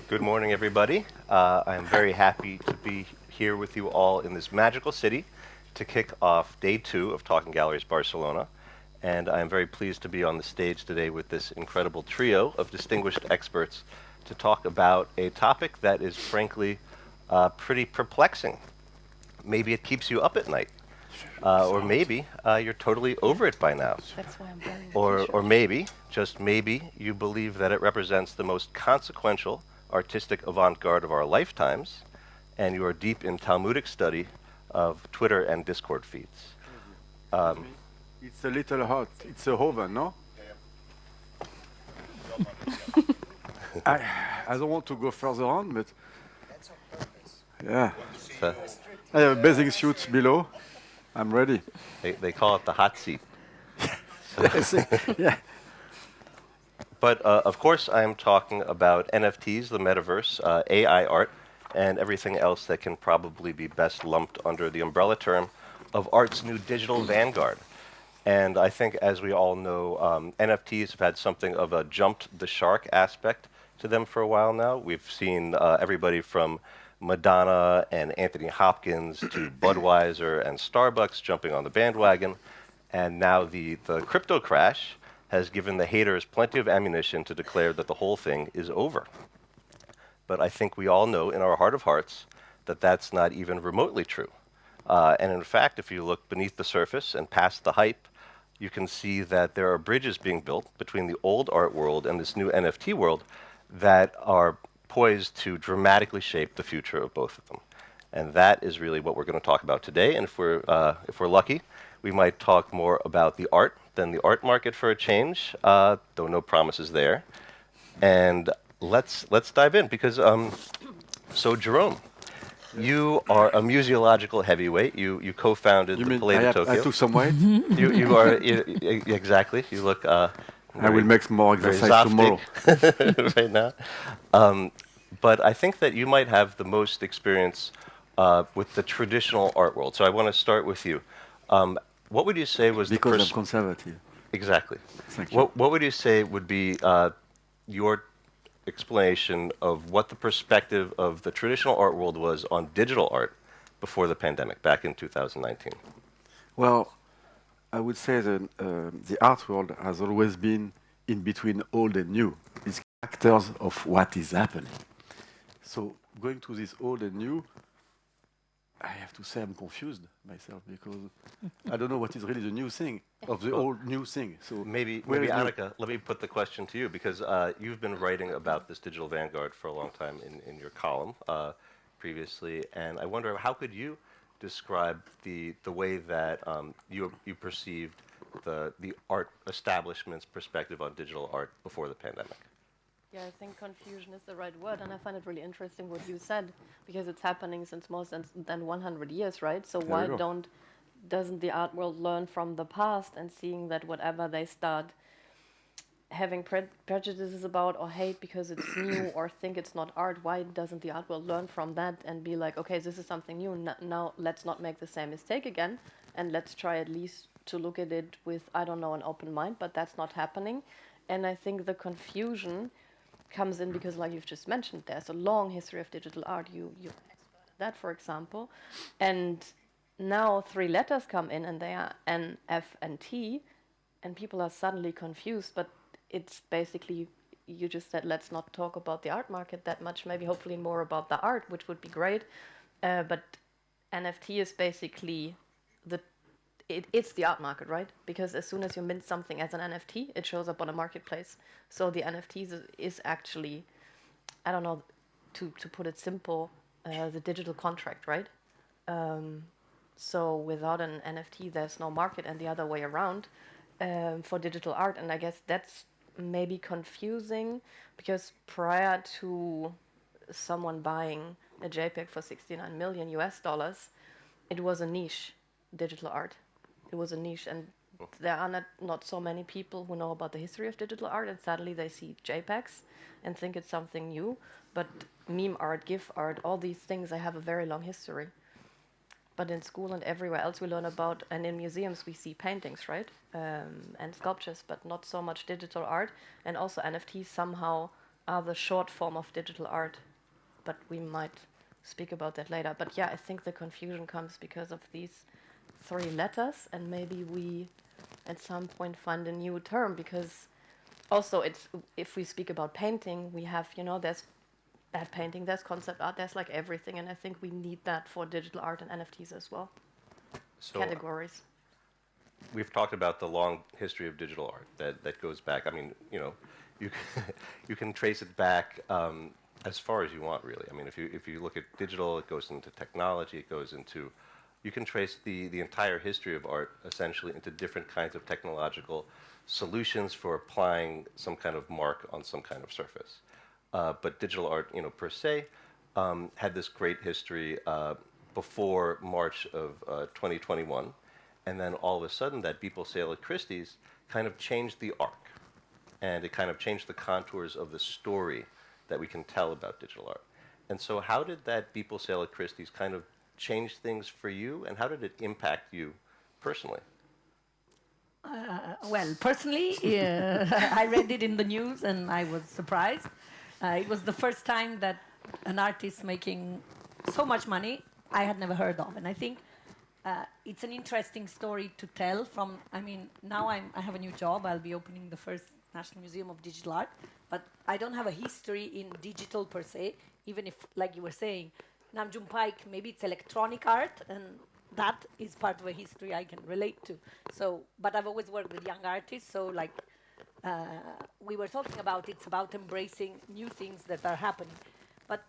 Good morning, everybody. I am very happy to be here with you all in this magical city to kick off day 2 of Talking Galleries Barcelona. And I am very pleased to be on the stage today with this incredible trio of distinguished experts to talk about a topic that is frankly pretty perplexing. Maybe it keeps you up at night. Or maybe you're totally over it by now. That's why I'm wearing Or maybe, just maybe, you believe that it represents the most consequential artistic avant-garde of our lifetimes, and you are deep in Talmudic study of Twitter and Discord feeds. It's a little hot. It's a oven, no? I don't want to go further on, but That's on purpose. yeah. So I have a bathing suit below. I'm ready. they call it the hot seat. Yeah. But of course, I am talking about NFTs, the metaverse, AI art, and everything else that can probably be best lumped under the umbrella term of art's new digital vanguard. And I think, as we all know, NFTs have had something of a jumped the shark aspect to them for a while now. We've seen everybody from Madonna and Anthony Hopkins to Budweiser and Starbucks jumping on the bandwagon. And now the crypto crash has given the haters plenty of ammunition to declare that the whole thing is over. But I think we all know in our heart of hearts that that's not even remotely true. And in fact, if you look beneath the surface and past the hype, you can see that there are bridges being built between the old art world and this new NFT world that are poised to dramatically shape the future of both of them. And that is really what we're going to talk about today. And if we're lucky, we might talk more about the art than the art market for a change, though no promises there. And let's dive in because so Jérôme, you are a museological heavyweight. You co-founded You the mean Palais de I Tokyo. took some weight? You are exactly. You look. I will make some more very exercise tomorrow. zaftig right now. But I think that you might have the most experience with the traditional art world. So I want to start with you. What would you say was Because the I'm conservative. exactly? Thank you. What would you say would be your explanation of what the perspective of the traditional art world was on digital art before the pandemic, back in 2019? Well, I would say that the art world has always been in between old and new. It's actors of what is happening. So going to this old and new, I have to say I'm confused myself because I don't know what is really the new thing of the old new thing. So Maybe where is new? Anika, let me put the question to you because you've been writing about this digital vanguard for a long time in your column previously, and I wonder how could you describe the way that you perceived the art establishment's perspective on digital art before the pandemic? Yeah, I think confusion is the right word, and I find it really interesting what you said, because it's happening since more than 100 years, right? So There why we go. doesn't the art world learn from the past and seeing that whatever they start having prejudices about or hate because it's new or think it's not art, why doesn't the art world learn from that and be like, okay, this is something new, now let's not make the same mistake again, and let's try at least to look at it with, I don't know, an open mind, but that's not happening. And I think the confusion comes in because, like you've just mentioned, there's a long history of digital art. You're an expert at that, for example. And now 3 letters come in and they are N, F, and T, and people are suddenly confused. But it's basically, you just said, let's not talk about the art market that much, maybe hopefully more about the art, which would be great. But NFT is basically it's the art market, right? Because as soon as you mint something as an NFT, it shows up on a marketplace. So the NFTs is actually, I don't know, to put it simple, the digital contract, right? So without an NFT, there's no market, and the other way around for digital art. And I guess that's maybe confusing because prior to someone buying a JPEG for 69 million US dollars, it was a niche, digital art. It was a niche, and there are not so many people who know about the history of digital art, and suddenly they see JPEGs and think it's something new. But meme art, GIF art, all these things, they have a very long history. But in school and everywhere else we learn about, and in museums we see paintings, right? And sculptures, but not so much digital art. And also NFTs somehow are the short form of digital art, but we might speak about that later. But yeah, I think the confusion comes because of these three letters, and maybe we at some point find a new term, because also it's, if we speak about painting, we have, you know, there's bad painting, there's concept art, there's like everything, and I think we need that for digital art and NFTs as well. So Categories. we've talked about the long history of digital art that goes back. I mean, you know, you you can trace it back as far as you want, really. I mean, if you look at digital, it goes into technology, it goes into, you can trace the entire history of art essentially into different kinds of technological solutions for applying some kind of mark on some kind of surface. But digital art, you know, per se, had this great history before March of 2021. And then all of a sudden, that Beeple sale at Christie's kind of changed the arc. And it kind of changed the contours of the story that we can tell about digital art. And so how did that Beeple sale at Christie's kind of change things for you? And how did it impact you personally? Well, personally, I read it in the news and I was surprised. It was the first time that an artist making so much money I had never heard of. And I think it's an interesting story to tell from, I mean, now I have a new job. I'll be opening the first National Museum of Digital Art. But I don't have a history in digital per se, even if, like you were saying, Nam June Paik, maybe it's electronic art, and that is part of a history I can relate to. So, but I've always worked with young artists, so like we were talking about, it's about embracing new things that are happening. But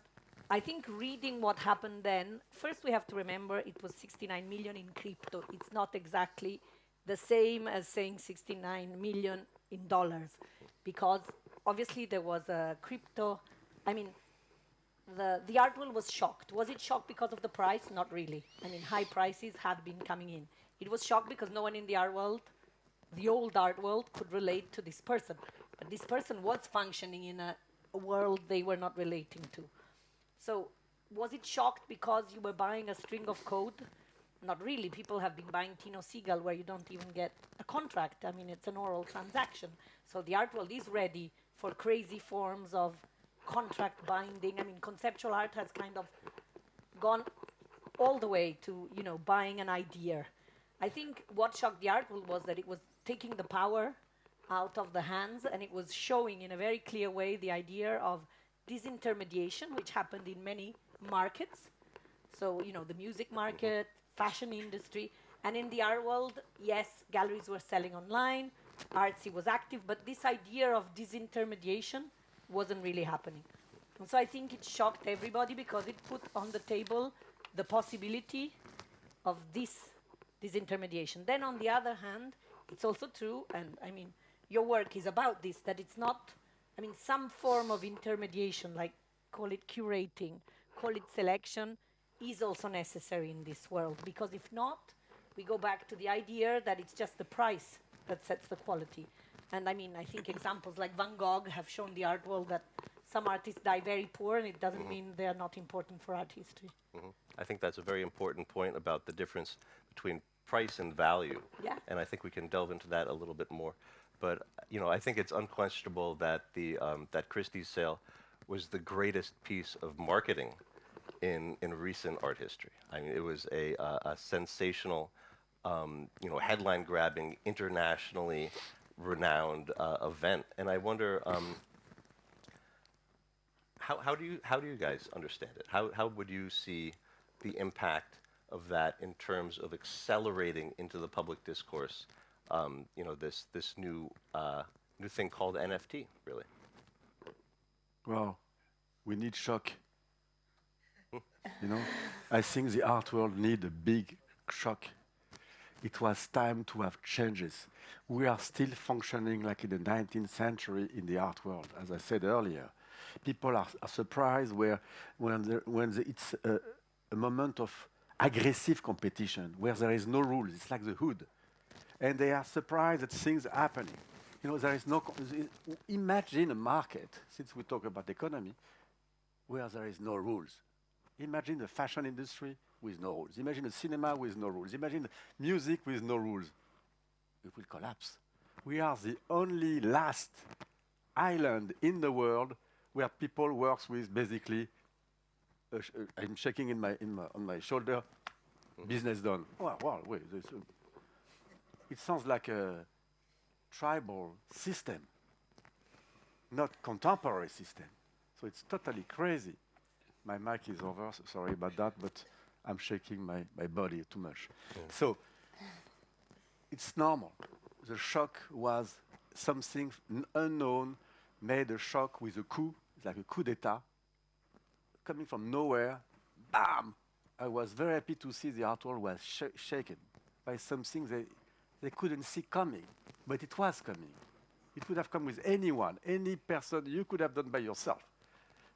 I think reading what happened then, first we have to remember it was 69 million in crypto. It's not exactly the same as saying 69 million in dollars, because obviously there was a crypto, I mean, the art world was shocked. Was it shocked because of the price? Not really. I mean, high prices had been coming in. It was shocked because no one in the art world, the old art world, could relate to this person. But this person was functioning in a world they were not relating to. So was it shocked because you were buying a string of code? Not really. People have been buying Tino Seagull where you don't even get a contract. I mean, it's an oral transaction. So the art world is ready for crazy forms of contract binding. I mean, conceptual art has kind of gone all the way to, you know, buying an idea. I think what shocked the art world was that it was taking the power out of the hands, and it was showing in a very clear way the idea of disintermediation, which happened in many markets. So, you know, the music market, fashion industry, and in the art world, yes, galleries were selling online, artsy was active, but this idea of disintermediation wasn't really happening. And so I think it shocked everybody because it put on the table the possibility of this disintermediation. Then on the other hand, it's also true, and I mean, your work is about this, that it's not, I mean, some form of intermediation, like call it curating, call it selection, is also necessary in this world. Because if not, we go back to the idea that it's just the price that sets the quality. And I mean, I think examples like Van Gogh have shown the art world that some artists die very poor, and it doesn't mean they are not important for art history. I think that's a very important point about the difference between price and value. Yeah. And I think we can delve into that a little bit more. But you know, I think it's unquestionable that the that Christie's sale was the greatest piece of marketing in recent art history. I mean, it was a sensational, you know, headline-grabbing, internationally renowned event. And I wonder, how do you guys understand it? How would you see the impact of that in terms of accelerating into the public discourse? You know, this new thing called NFT, really. Well, we need shock. You know, I think the art world need a big shock. It was time to have changes. We are still functioning like in the 19th century in the art world, as I said earlier. People are surprised when it's a moment of aggressive competition where there is no rules. It's like the hood. And they are surprised that things are happening. You know, there is no... Imagine a market, since we talk about economy, where there is no rules. Imagine the fashion industry with no rules. Imagine a cinema with no rules. Imagine music with no rules. It will collapse. We are the only last island in the world where people works with basically, I'm shaking on my shoulder, business done. Wow, wait, it sounds like a tribal system, not contemporary system. So it's totally crazy. My mic is over, so sorry about that, but I'm shaking my body too much. So it's normal. The shock was something unknown, made a shock with a coup, like a coup d'etat, coming from nowhere, bam! I was very happy to see the art world was shaken by something they couldn't see coming, but it was coming. It could have come with anyone, any person you could have done by yourself.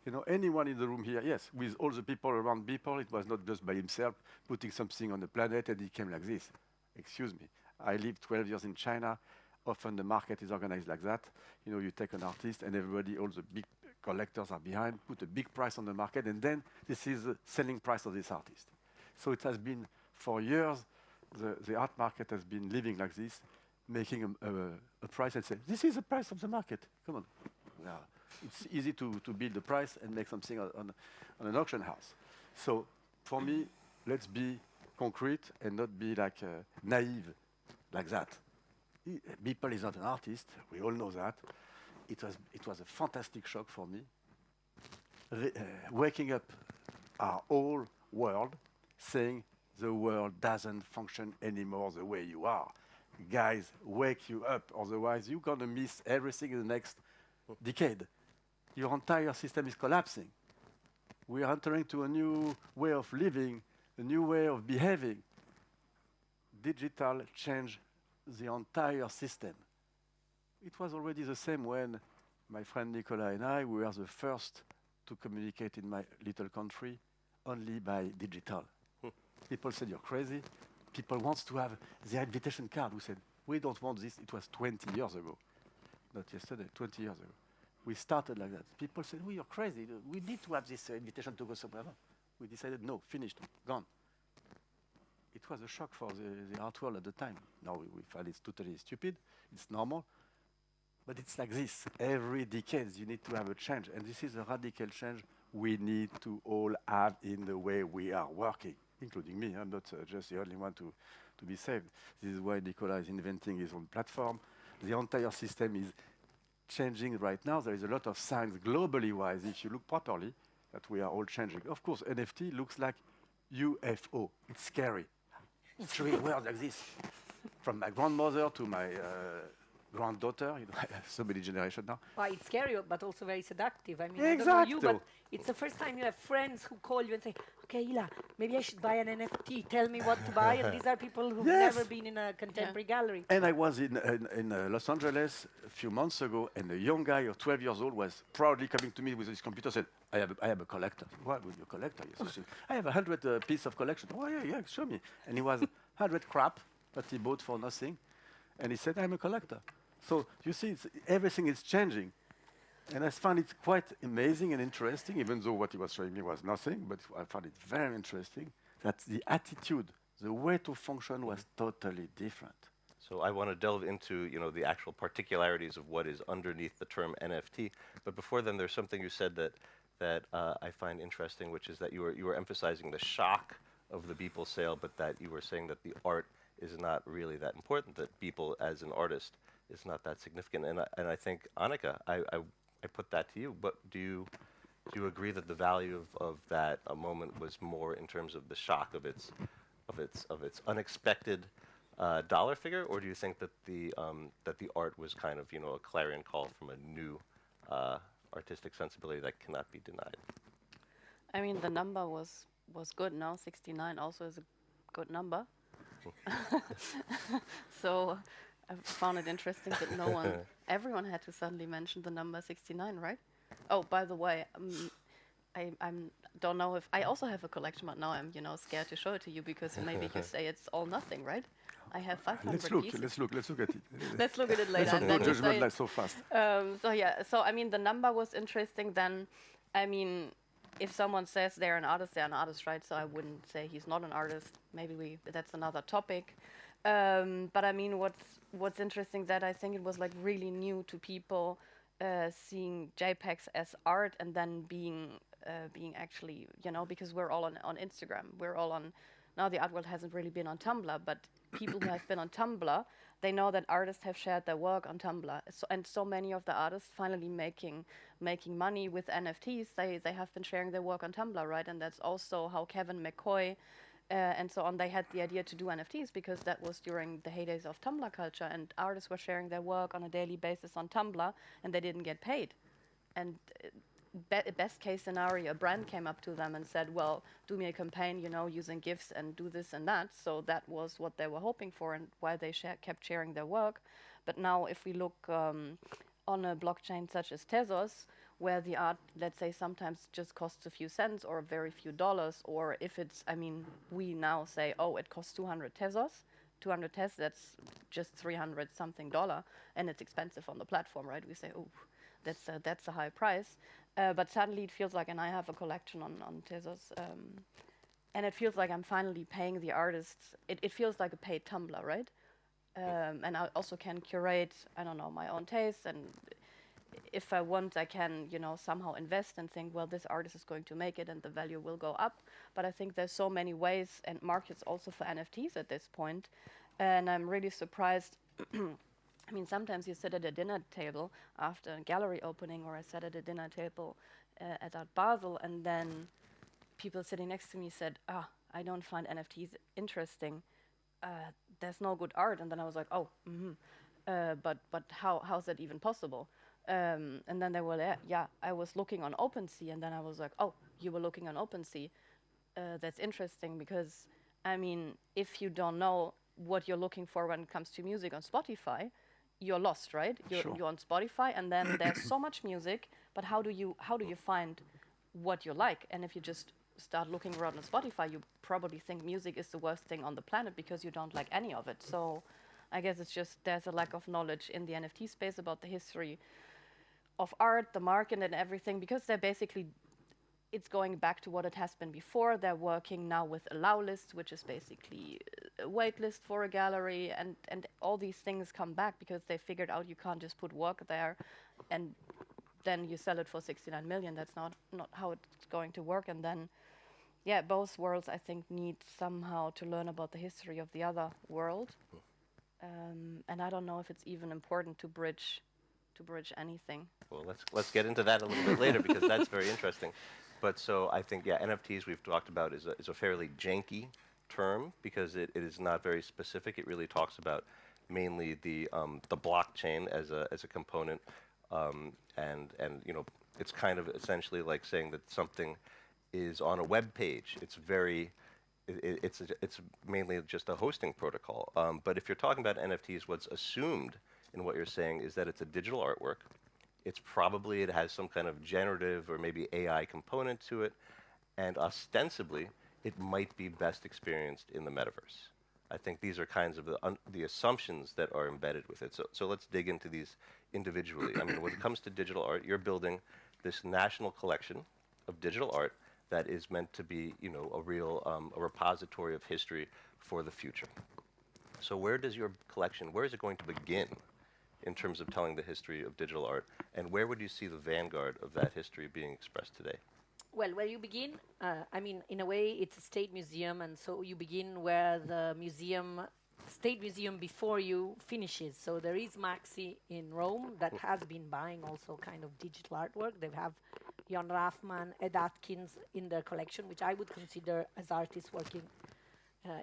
You know, anyone in the room here, yes, with all the people around Beeple, it was not just by himself putting something on the planet and it came like this. Excuse me. I lived 12 years in China. Often the market is organized like that. You know, you take an artist and everybody, all the big collectors are behind, put a big price on the market, and then this is the selling price of this artist. So it has been, for years, the art market has been living like this, making a price and say, this is the price of the market. Come on. Now, it's easy to build a price and make something on an auction house. So for me, let's be concrete and not be like naive like that. Beeple is not an artist. We all know that. It was a fantastic shock for me. Waking up our whole world, saying the world doesn't function anymore the way you are. Guys, wake you up, otherwise you're gonna miss everything in the next decade. Your entire system is collapsing. We are entering to a new way of living, a new way of behaving. Digital changed the entire system. It was already the same when my friend Nicola and I were the first to communicate in my little country only by digital. People said, you're crazy. People want to have their invitation card. We said, we don't want this. It was 20 years ago. Not yesterday, 20 years ago. We started like that. People said, you're crazy. We need to have this invitation to go somewhere. We decided, no, finished, gone. It was a shock for the art world at the time. Now we find it's totally stupid. It's normal. But it's like this. Every decade, you need to have a change. And this is a radical change we need to all have in the way we are working, including me. I'm not just the only one to be saved. This is why Nicola is inventing his own platform. The entire system is changing right now. There is a lot of signs globally wise, if you look properly, that we are all changing. Of course, NFT looks like UFO. It's scary. Three words like this. From my grandmother to my granddaughter, you know, I have so many generations now. Well, it's scary, but also very seductive. I mean, Exactly. I don't know you, but it's the first time you have friends who call you and say, okay, Ila, maybe I should buy an NFT. Tell me what to buy. And these are people who've never been in a contemporary gallery. And I was in Los Angeles a few months ago, and a young guy of 12 years old was proudly coming to me with his computer, said, I have a collector. What would you collector? Yes, I have 100 piece of collection. Oh, yeah, show me. And he was 100 crap that he bought for nothing. And he said, I'm a collector. So you see, everything is changing. And I found it quite amazing and interesting, even though what he was showing me was nothing, but I found it very interesting that the attitude, the way to function was totally different. So I want to delve into, you know, the actual particularities of what is underneath the term NFT. But before then, there's something you said that I find interesting, which is that you were emphasizing the shock of the Beeple sale, but that you were saying that the art is not really that important, that Beeple as an artist is not that significant. And I think, Anika, I put that to you, but do you agree that the value of that moment was more in terms of the shock of its unexpected dollar figure, or do you think that the art was kind of, you know, a clarion call from a new artistic sensibility that cannot be denied? I mean, the number was good. Now 69 also is a good number. So I found it interesting that everyone had to suddenly mention the number 69, right? Oh, by the way, I don't know if I also have a collection, but now I'm, you know, scared to show it to you because maybe you say it's all nothing, right? I have 500 pieces. Let's look at it. Let's look at it later. Let's not judgment like so fast. So I mean, the number was interesting. Then, I mean, if someone says they're an artist, right? So I wouldn't say he's not an artist. Maybe that's another topic. But I mean, what's interesting that I think it was like really new to people seeing JPEGs as art and then being actually, because we're all on Instagram, we're all on. Now the art world hasn't really been on Tumblr, but people who have been on Tumblr, they know that artists have shared their work on Tumblr, and so many of the artists finally making money with NFTs. They have been sharing their work on Tumblr, right? And that's also how Kevin McCoy and so on, they had the idea to do NFTs because that was during the heydays of Tumblr culture, and artists were sharing their work on a daily basis on Tumblr, and they didn't get paid. And best case scenario, a brand came up to them and said, well, do me a campaign, using GIFs and do this and that. So that was what they were hoping for and why they kept sharing their work. But now if we look on a blockchain such as Tezos, where the art, let's say, sometimes just costs a few cents or a very few dollars, or if it's, we now say, oh, it costs 200 Tezos, 200 Tez, that's just 300 something dollar, and it's expensive on the platform, right? We say, oh, that's a high price. But suddenly it feels like, and I have a collection on Tezos, and it feels like I'm finally paying the artists. It feels like a paid Tumblr, right? And I also can curate, I don't know, my own tastes, and if I want, I can, somehow invest and think, well, this artist is going to make it and the value will go up. But I think there's so many ways and markets also for NFTs at this point. And I'm really surprised. Sometimes you sit at a dinner table after a gallery opening, or I sat at a dinner table at Art Basel, and then people sitting next to me said, I don't find NFTs interesting. There's no good art. And then I was like, oh, but how's that even possible? And then they were like, yeah, I was looking on OpenSea, and then I was like, oh, you were looking on OpenSea. That's interesting because, if you don't know what you're looking for when it comes to music on Spotify, you're lost, right? You're on Spotify, and then there's so much music, but how do you find what you like? And if you just start looking around on Spotify, you probably think music is the worst thing on the planet because you don't like any of it. So I guess it's just there's a lack of knowledge in the NFT space about the history of art, the market, and everything, because they're basically, it's going back to what it has been before. They're working now with allow lists, which is basically a wait list for a gallery, and all these things come back because they figured out you can't just put work there and then you sell it for 69 million. That's not how it's going to work. And then, yeah, both worlds, I think, need somehow to learn about the history of the other world. And I don't know if it's even important to bridge anything. Well, let's get into that a little bit later because that's very interesting. But so I think, yeah, NFTs we've talked about is a fairly janky term because it is not very specific. It really talks about mainly the blockchain as a component, and it's kind of essentially like saying that something is on a web page. It's very it's mainly just a hosting protocol. But if you're talking about NFTs, what's assumed in what you're saying is that it's a digital artwork. It has some kind of generative or maybe AI component to it, and ostensibly, it might be best experienced in the metaverse. I think these are kinds of the assumptions that are embedded with it. So let's dig into these individually. When it comes to digital art, you're building this national collection of digital art that is meant to be, a real a repository of history for the future. So where is it going to begin in terms of telling the history of digital art, and where would you see the vanguard of that history being expressed today? Well, where you begin, in a way, it's a state museum, and so you begin where the state museum before you finishes. So there is Maxi in Rome that has been buying also kind of digital artwork. They have Jon Raffman, Ed Atkins in their collection, which I would consider as artists working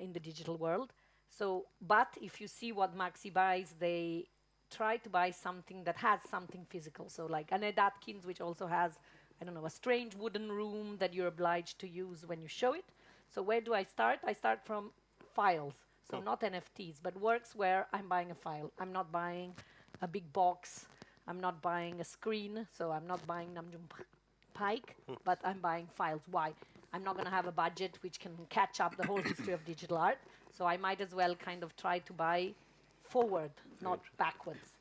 in the digital world. So, but if you see what Maxi buys, they try to buy something that has something physical. So like an Ed Atkins, which also has, a strange wooden room that you're obliged to use when you show it. So where do I start? I start from files. So not NFTs, but works where I'm buying a file. I'm not buying a big box. I'm not buying a screen. So I'm not buying Namjoon Pike, but I'm buying files. Why? I'm not going to have a budget which can catch up the whole history of digital art. So I might as well kind of try to buy forward, not backwards.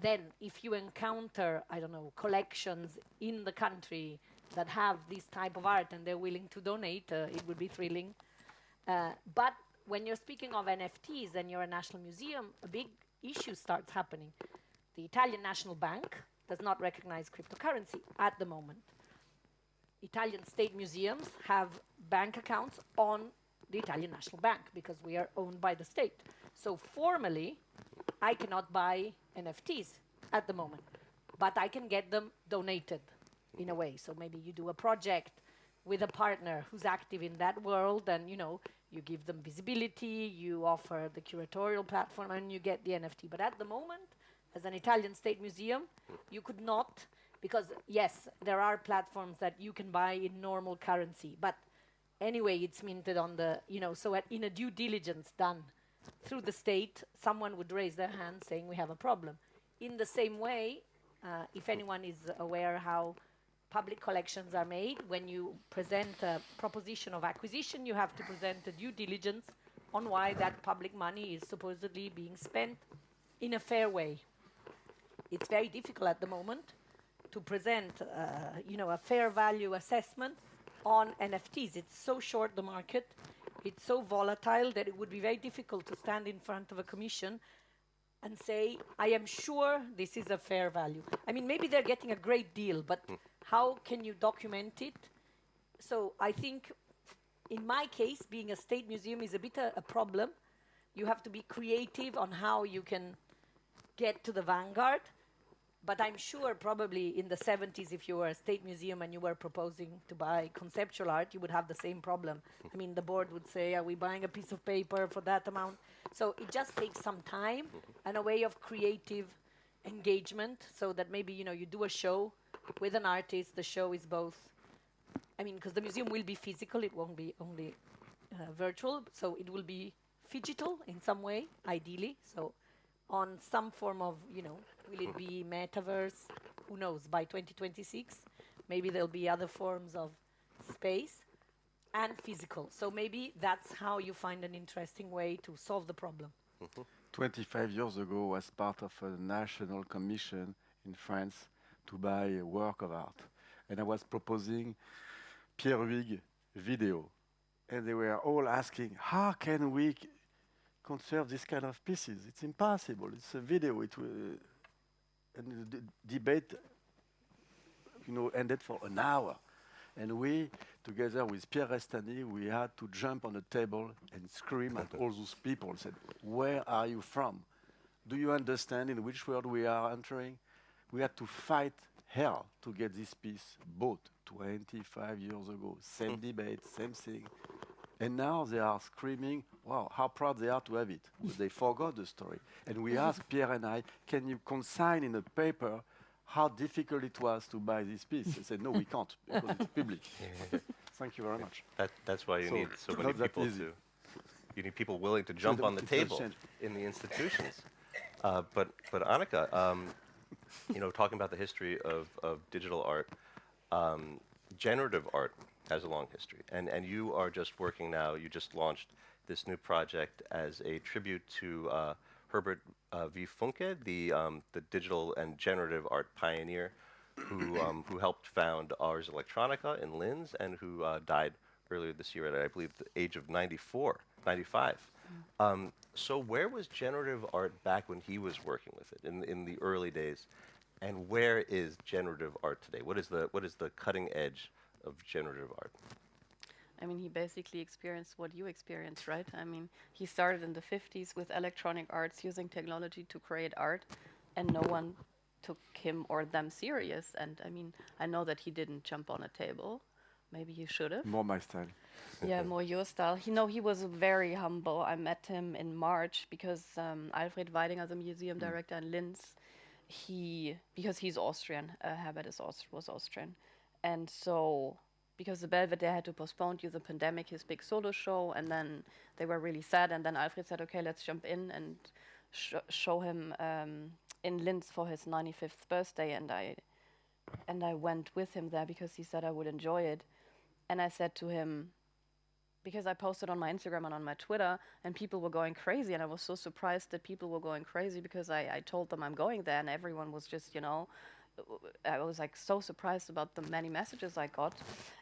Then, if you encounter, collections in the country that have this type of art and they're willing to donate, it would be thrilling. But when you're speaking of NFTs and you're a national museum, a big issue starts happening. The Italian National Bank does not recognize cryptocurrency at the moment. Italian state museums have bank accounts on the Italian National Bank because we are owned by the state. So formally, I cannot buy NFTs at the moment, but I can get them donated in a way. So maybe you do a project with a partner who's active in that world, and you give them visibility, you offer the curatorial platform, and you get the NFT. But at the moment, as an Italian state museum, you could not, because yes, there are platforms that you can buy in normal currency, but anyway, it's minted on the, so in a due diligence done through the state, someone would raise their hand saying we have a problem. In the same way, if anyone is aware how public collections are made, when you present a proposition of acquisition, you have to present a due diligence on why that public money is supposedly being spent in a fair way. It's very difficult at the moment to present, a fair value assessment on NFTs. It's so short, the market. It's so volatile that it would be very difficult to stand in front of a commission and say, I am sure this is a fair value. I mean, maybe they're getting a great deal, but how can you document it? So I think, in my case, being a state museum is a bit a problem. You have to be creative on how you can get to the vanguard. But I'm sure probably in the 70s, if you were a state museum and you were proposing to buy conceptual art, you would have the same problem. I mean, the board would say, are we buying a piece of paper for that amount? So it just takes some time and a way of creative engagement so that maybe, you do a show with an artist. The show is both, because the museum will be physical. It won't be only virtual. So it will be phygital in some way, ideally. So on some form of, will it be metaverse? Who knows? By 2026, maybe there'll be other forms of space and physical. So maybe that's how you find an interesting way to solve the problem. 25 years ago, I was part of a national commission in France to buy a work of art. And I was proposing Pierre Huyghe video. And they were all asking, how can we conserve this kind of pieces? It's impossible. It's a video. And the debate, ended for an hour. And we, together with Pierre Restany, we had to jump on the table and scream at all those people. Said, where are you from? Do you understand in which world we are entering? We had to fight hell to get this piece bought 25 years ago. Same debate, same thing. And now they are screaming, wow, how proud they are to have it. But they forgot the story. And we asked Pierre and I, can you consign in a paper how difficult it was to buy this piece? They said, no, we can't, because it's public. Thank you very much. That's why you need so many people you need people willing to jump on the table in the institutions. But Anika, talking about the history of digital art, generative art has a long history. And you are just working now, you just launched this new project as a tribute to Herbert V. Funke, the digital and generative art pioneer who helped found Ars Electronica in Linz and who died earlier this year at, I believe, the age of 95. So where was generative art back when he was working with it in the early days? And where is generative art today? What is the cutting edge of generative art? He basically experienced what you experienced, right? He started in the 50s with electronic arts, using technology to create art, and no one took him or them serious. And I know that he didn't jump on a table. Maybe he should have. More my style. Yeah, more your style. He was very humble. I met him in March because Alfred Weidinger, the museum director in Linz, because he's Austrian, Herbert was Austrian. And so, because the Belvedere had to postpone due to the pandemic, his big solo show, and then they were really sad, and then Alfred said, okay, let's jump in and show him in Linz for his 95th birthday, and I went with him there because he said I would enjoy it. And I said to him, because I posted on my Instagram and on my Twitter, and people were going crazy, and I was so surprised that people were going crazy because I told them I'm going there, and everyone was just, I was like so surprised about the many messages I got,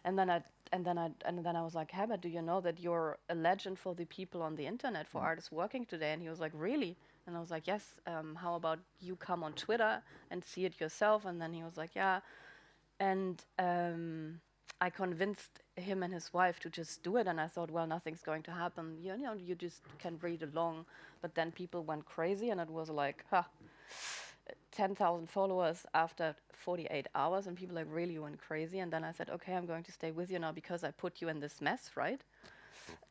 and then I was like, Herbert, do you know that you're a legend for the people on the internet, for artists working today? And he was like, really? And I was like, yes, how about you come on Twitter and see it yourself? And then he was like, yeah. And I convinced him and his wife to just do it. And I thought, well, nothing's going to happen. You know, you just can read along. But then people went crazy, and it was like, 10,000 followers after 48 hours, and people like really went crazy. And then I said, okay, I'm going to stay with you now because I put you in this mess, right?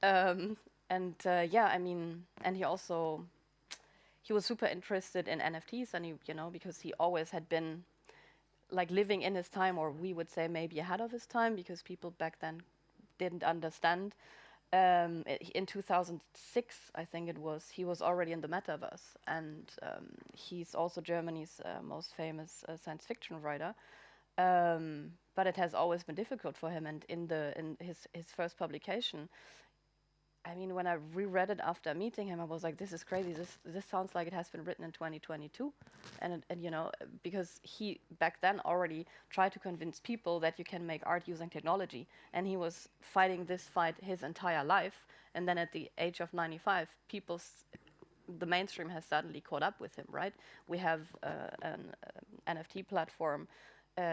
Yeah, I mean, and he was super interested in NFTs, and he, you know, because he always had been like living in his time, or we would say maybe ahead of his time, because people back then didn't understand. In 2006, I think it was, he was already in the metaverse, and he's also Germany's most famous science fiction writer. But it has always been difficult for him, and in his first publication, I mean, when I reread it after meeting him, I was like, this is crazy. This sounds like it has been written in 2022. And you know, because he back then already tried to convince people that you can make art using technology. And he was fighting this fight his entire life. And then at the age of 95, the mainstream has suddenly caught up with him, right? We have an NFT platform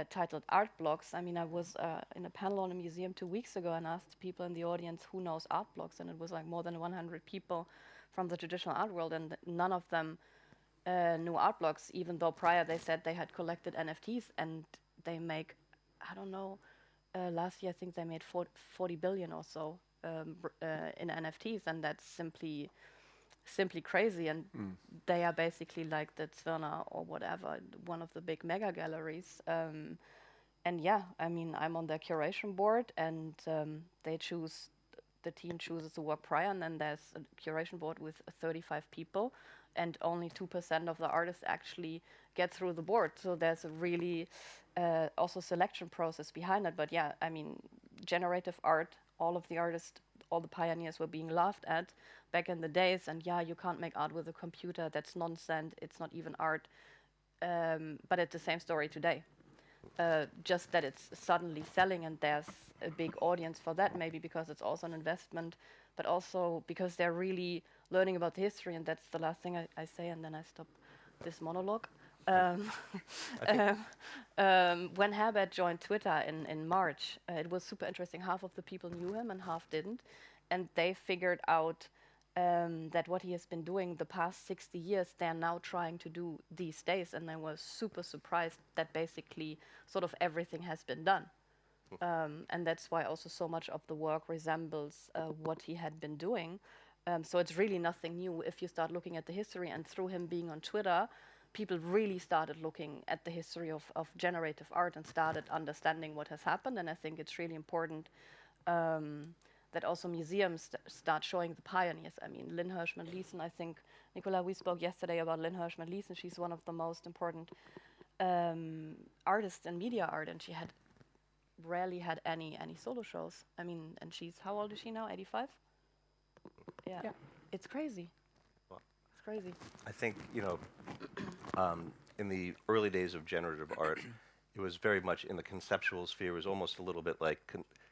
titled Art Blocks. I mean, I was in a panel in a museum 2 weeks ago and asked people in the audience who knows art blocks, and it was like more than 100 people from the traditional art world, and none of them knew art blocks, even though prior they said they had collected NFTs, and they make, I don't know, last year I think they made 40 billion or so in NFTs, and that's simply crazy. And they are basically like the Zwirner or whatever, one of the big mega galleries. And yeah, I mean, I'm on their curation board, and the team chooses the work prior, and then there's a curation board with 35 people, and only 2% of the artists actually get through the board. So there's a really also selection process behind it. But yeah, I mean, generative art, all of the artists, all the pioneers were being laughed at back in the days, and yeah, you can't make art with a computer, that's nonsense, it's not even art. But it's the same story today. Just that it's suddenly selling, and there's a big audience for that, maybe because it's also an investment, but also because they're really learning about the history. And that's the last thing I say, and then I stop this monologue. When Herbert joined Twitter in March, it was super interesting. Half of the people knew him and half didn't. And they figured out that what he has been doing the past 60 years, they're now trying to do these days. And they were super surprised that basically sort of everything has been done. And that's why also so much of the work resembles what he had been doing. So it's really nothing new if you start looking at the history. And through him being on Twitter, people really started looking at the history of generative art and started understanding what has happened. And I think it's really important that also museums start showing the pioneers. I mean, Lynn Hirschman-Leeson, I think, Nicola, we spoke yesterday about Lynn Hirschman-Leeson. She's one of the most important artists in media art, and she had rarely had any solo shows. I mean, and she's, how old is she now, 85? Yeah. It's crazy. Well, it's crazy. I think, you know, in the early days of generative art, it was very much in the conceptual sphere. It was almost a little bit like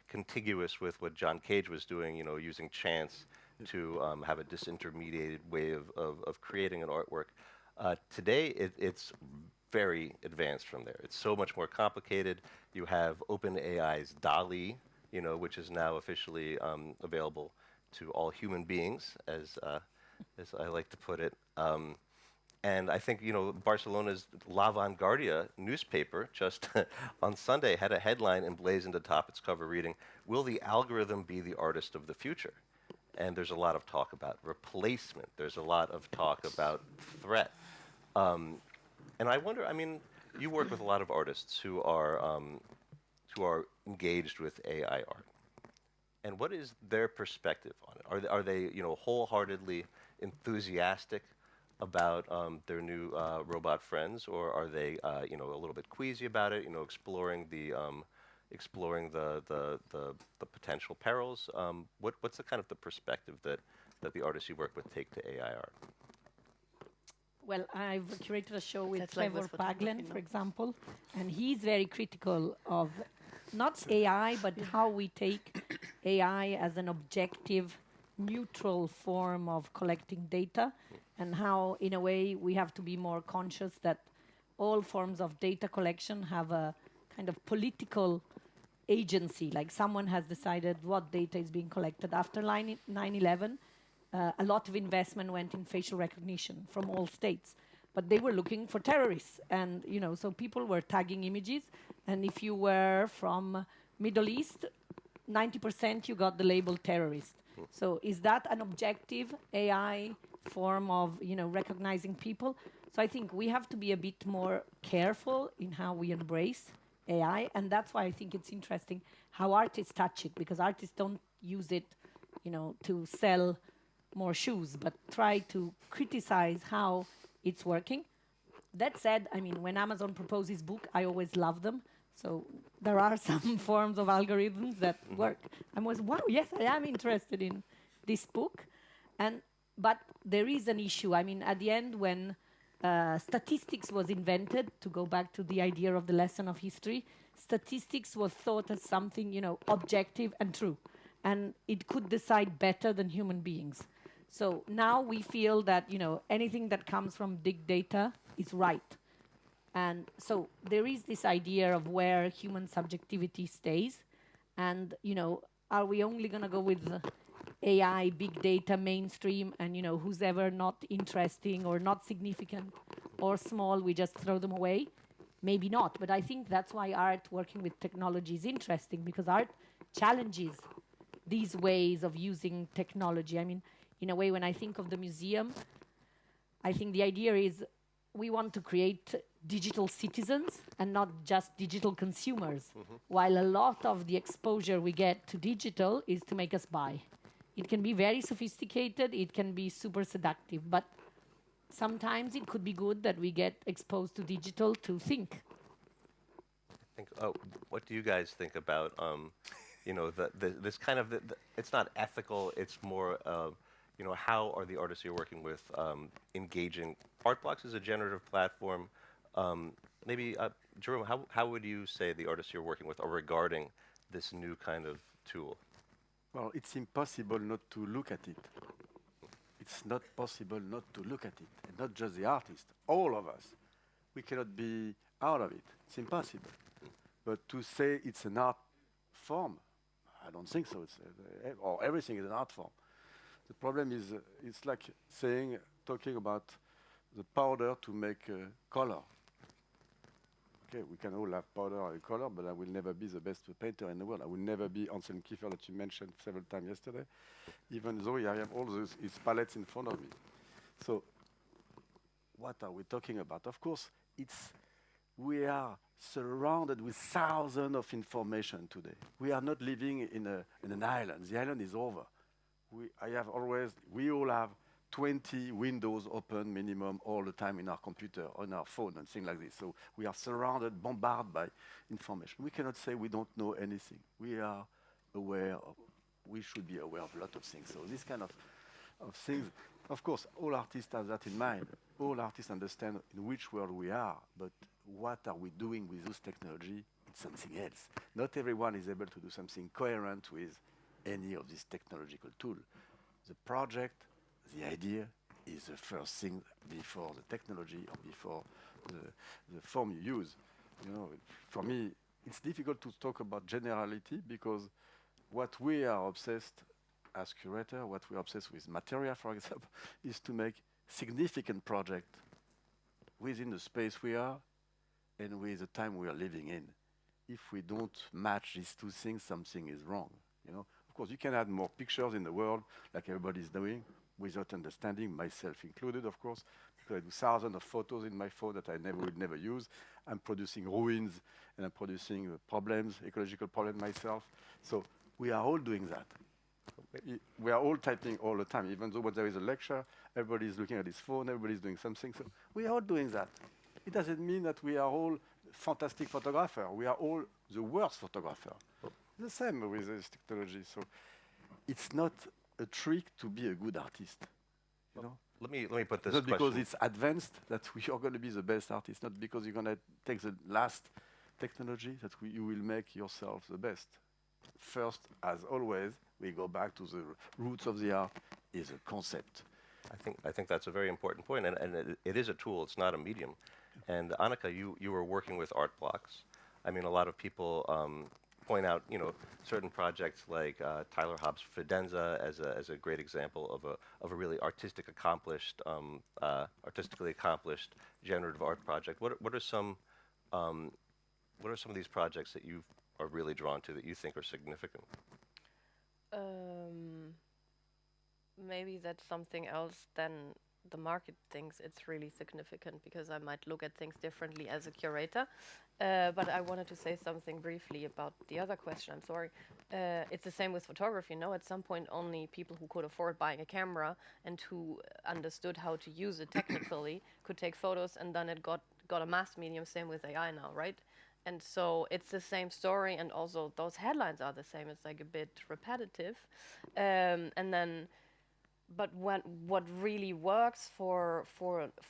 contiguous with what John Cage was doing, you know, using chance to have a disintermediated way of creating an artwork. Today, it's very advanced from there. It's so much more complicated. You have OpenAI's DALL-E, you know, which is now officially available to all human beings, as I like to put it. And I think, you know, Barcelona's La Vanguardia newspaper just on Sunday had a headline emblazoned atop its cover reading, "Will the algorithm be the artist of the future?" And there's a lot of talk about replacement. There's a lot of talk about threat. And I wonder, I mean, you work with a lot of artists who are engaged with AI art. And what is their perspective on it? Are they, you know, wholeheartedly enthusiastic about their new robot friends, or are they, you know, a little bit queasy about it? You know, exploring the potential perils. What's the kind of the perspective that the artists you work with take to AI art? Well, I've curated a show with That's like Trevor with photography, Paglen, no? for example, and he's very critical of not AI, but how we take AI as an objective, neutral form of collecting data, and how, in a way, we have to be more conscious that all forms of data collection have a kind of political agency, like someone has decided what data is being collected. After 9/11, a lot of investment went in facial recognition from all states, but they were looking for terrorists, and so people were tagging images, and if you were from Middle East, 90% you got the label terrorist. So is that an objective AI form of recognizing people? So I think we have to be a bit more careful in how we embrace AI, and that's why I think it's interesting how artists touch it, because artists don't use it, to sell more shoes, but try to criticize how it's working. That said, I mean, when Amazon proposes book, I always love them. So there are some forms of algorithms that work. I'm always, wow, yes, I am interested in this book. But there is an issue. I mean, at the end, when statistics was invented, to go back to the idea of the lesson of history, statistics was thought as something, objective and true. And it could decide better than human beings. So now we feel that, anything that comes from big data is right. And so there is this idea of where human subjectivity stays. And, are we only going to go with AI, big data, mainstream, and, who's ever not interesting or not significant or small, we just throw them away? Maybe not. But I think that's why art working with technology is interesting, because art challenges these ways of using technology. I mean, in a way, when I think of the museum, I think the idea is we want to create digital citizens and not just digital consumers, while a lot of the exposure we get to digital is to make us buy. It can be very sophisticated, it can be super seductive, but sometimes it could be good that we get exposed to digital to think. What do you guys think about, this kind of, it's not ethical, it's more, how are the artists you're working with engaging? Artblocks is a generative platform. Maybe, Jérôme, how would you say the artists you're working with are regarding this new kind of tool? Well, it's impossible not to look at it. It's not possible not to look at it, and not just the artist, all of us. We cannot be out of it. It's impossible. But to say it's an art form, I don't think so. It's, or everything is an art form. The problem is, it's like talking about the powder to make color. Okay, we can all have powder and color, but I will never be the best painter in the world. I will never be Anselm Kiefer that you mentioned several times yesterday, even though I have all his palettes in front of me. So what are we talking about? Of course, we are surrounded with thousands of information today. We are not living in an island. The island is over. We all have 20 windows open minimum all the time in our computer, on our phone, and things like this. So we are surrounded, bombarded by information. We cannot say we don't know anything. We should be aware of a lot of things. So this kind of things, of course, all artists have that in mind. All artists understand in which world we are, but what are we doing with this technology? It's something else. Not everyone is able to do something coherent with any of these technological tools. The project, the idea is the first thing before the technology or before the form you use. For me, it's difficult to talk about generality, because what we are obsessed as curator, what we are obsessed with Materia, for example, is to make significant project within the space we are and with the time we are living in. If we don't match these two things, something is wrong. Of course, you can add more pictures in the world, like everybody is doing, without understanding, myself included, of course, because I do thousands of photos in my phone that I would never use. I'm producing ruins, and I'm producing problems, ecological problems myself. So we are all doing that. We are all typing all the time, even though when there is a lecture, everybody is looking at his phone, everybody is doing something. So we are all doing that. It doesn't mean that we are all fantastic photographers. We are all the worst photographers. The same with this technology. So it's not a trick to be a good artist. Let me put this not question. because it's advanced that you are going to be the best artist. Not because you're going to take the last technology that you will make yourself the best. First, as always, we go back to the roots of the art, is a concept. I think that's a very important point, and it is a tool. It's not a medium. And Anika, you were working with art blocks. I mean, a lot of people point out, certain projects like Tyler Hobbs' Fidenza as a great example of a really artistically accomplished generative art project. What are some of these projects that you are really drawn to that you think are significant? Maybe that's something else than the market thinks it's really significant, because I might look at things differently as a curator. But I wanted to say something briefly about the other question. I'm sorry. It's the same with photography. At some point only people who could afford buying a camera and who understood how to use it technically could take photos, and then it got a mass medium. Same with AI now, right? And so it's the same story, and also those headlines are the same. It's like a bit repetitive, and then. But what really works for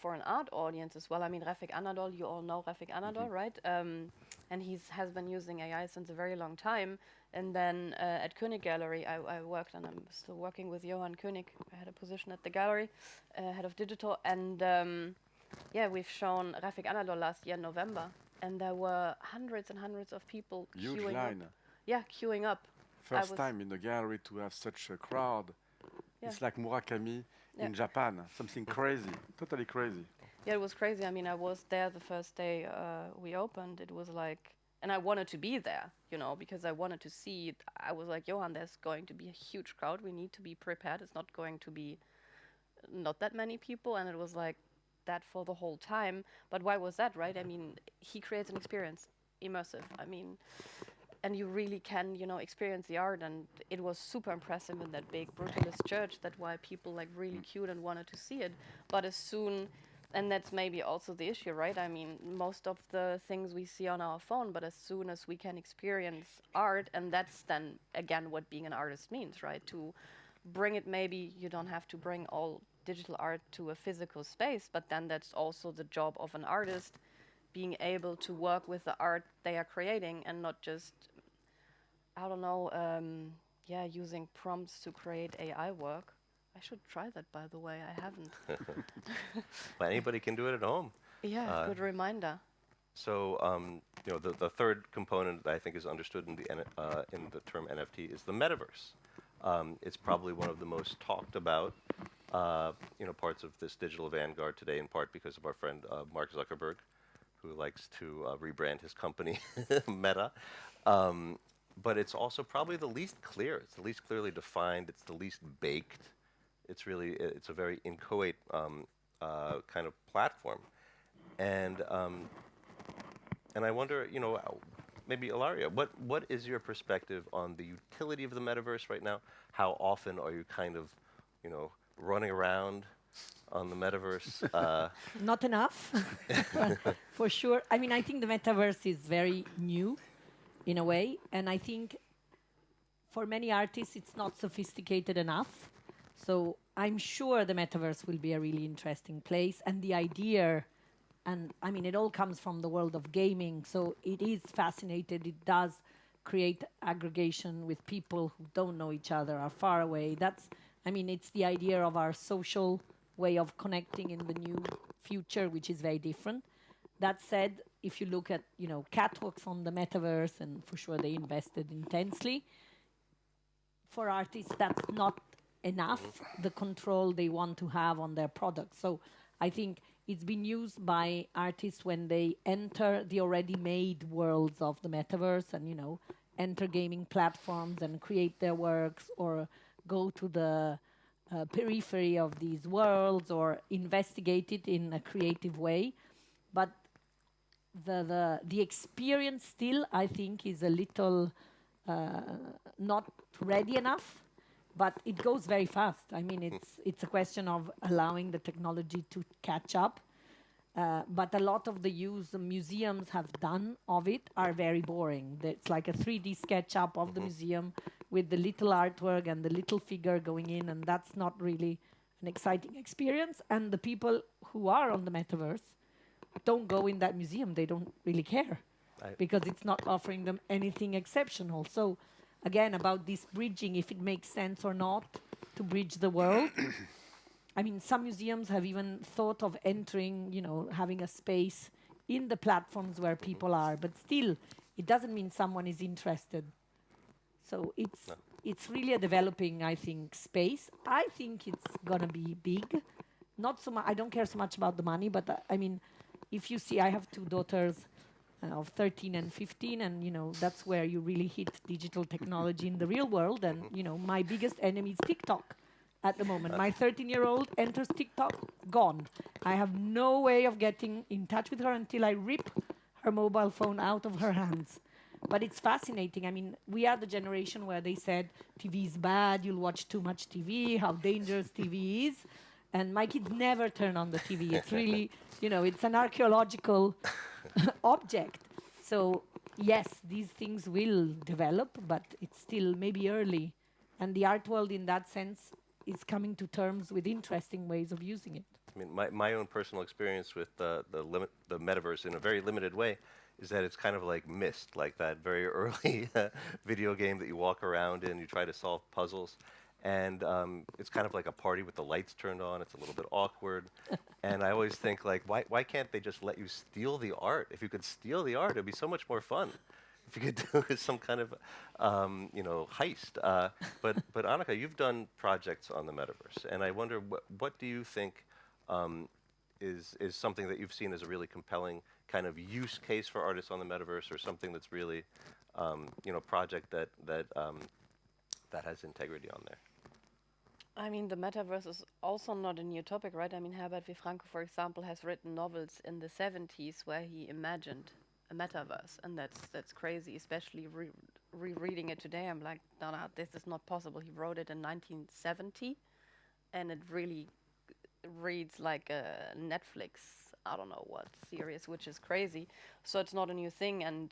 an art audience as well, I mean, Refik Anadol, you all know Refik Anadol, right? And he has been using AI since a very long time. And then at König Gallery, I worked, and I'm still working with Johann König. I had a position at the gallery, head of digital. And we've shown Refik Anadol last year in November. And there were hundreds and hundreds of people Huge queuing line. up. Yeah, queuing up. First time in the gallery to have such a crowd. Yeah. It's like Murakami in Japan, something crazy, totally crazy. Yeah, it was crazy. I mean, I was there the first day we opened. It was like, and I wanted to be there, because I wanted to see it. I was like, Johan, there's going to be a huge crowd. We need to be prepared. It's not going to be not that many people. And it was like that for the whole time. But why was that, right? I mean, he creates an experience, immersive. I mean, and you really can, experience the art. And it was super impressive in that big brutalist church. That's why people like really queued and wanted to see it. But as soon, and that's maybe also the issue, right? I mean, most of the things we see on our phone, but as soon as we can experience art, and that's then again what being an artist means, right? To bring it, maybe you don't have to bring all digital art to a physical space, but then that's also the job of an artist, being able to work with the art they are creating and not just, I don't know, using prompts to create AI work. I should try that, by the way. I haven't. Well, anybody can do it at home. Yeah, good reminder. So, the third component that I think is understood in the term NFT is the metaverse. It's probably one of the most talked about, parts of this digital vanguard today, in part because of our friend Mark Zuckerberg, who likes to rebrand his company Meta. But it's also probably the least clear. It's the least clearly defined. It's the least baked. It's a very inchoate kind of platform. And I wonder, maybe Ilaria, what is your perspective on the utility of the metaverse right now? How often are you kind of, running around on the metaverse? Not enough, for sure. I mean, I think the metaverse is very new in a way, and I think for many artists it's not sophisticated enough. So I'm sure the metaverse will be a really interesting place, and the idea, and I mean, it all comes from the world of gaming, so it is fascinating. It does create aggregation with people who don't know each other, are far away. It's the idea of our social way of connecting in the new future, which is very different. That said, if you look at, catwalks on the metaverse, and for sure they invested intensely, for artists, that's not enough, the control they want to have on their products. So I think it's been used by artists when they enter the already made worlds of the metaverse and, enter gaming platforms and create their works, or go to the periphery of these worlds, or investigate it in a creative way. But the experience still, I think, is a little not ready enough, but it goes very fast. I mean, it's a question of allowing the technology to catch up. But a lot of the use the museums have done of it are very boring. It's like a 3D SketchUp of the museum with the little artwork and the little figure going in, and that's not really an exciting experience. And the people who are on the metaverse don't go in that museum. They don't really care because it's not offering them anything exceptional. So again, about this bridging, if it makes sense or not to bridge the world, I mean, some museums have even thought of entering, having a space in the platforms where people are, but still, it doesn't mean someone is interested. So No. it's really a developing, I think, space. I think it's gonna be big. Not so much. I don't care so much about the money, but I mean, if you see, I have two daughters of 13 and 15, and that's where you really hit digital technology in the real world. And my biggest enemy is TikTok at the moment. My 13-year-old enters TikTok, gone. I have no way of getting in touch with her until I rip her mobile phone out of her hands. But it's fascinating. I mean, we are the generation where they said TV is bad, you'll watch too much TV, how dangerous TV is. And my kids never turn on the TV. It's really, it's an archaeological object. So, yes, these things will develop, but it's still maybe early. And the art world, in that sense, is coming to terms with interesting ways of using it. I mean, my own personal experience with the metaverse in a very limited way is that it's kind of like Myst, like that very early video game that you walk around in, you try to solve puzzles, and it's kind of like a party with the lights turned on. It's a little bit awkward, and I always think like, why can't they just let you steal the art? If you could steal the art, it'd be so much more fun. If you could do some kind of, heist. But Anika, you've done projects on the metaverse, and I wonder what do you think is something that you've seen as a really compelling kind of use case for artists on the metaverse, or something that's really, project that has integrity on there. I mean, the metaverse is also not a new topic, right? I mean, Herbert V. Franco, for example, has written novels in the 70s where he imagined a metaverse, and that's crazy. Especially rereading it today, I'm like, no, this is not possible. He wrote it in 1970, and it really reads like a Netflix, I don't know what series, which is crazy. So it's not a new thing, and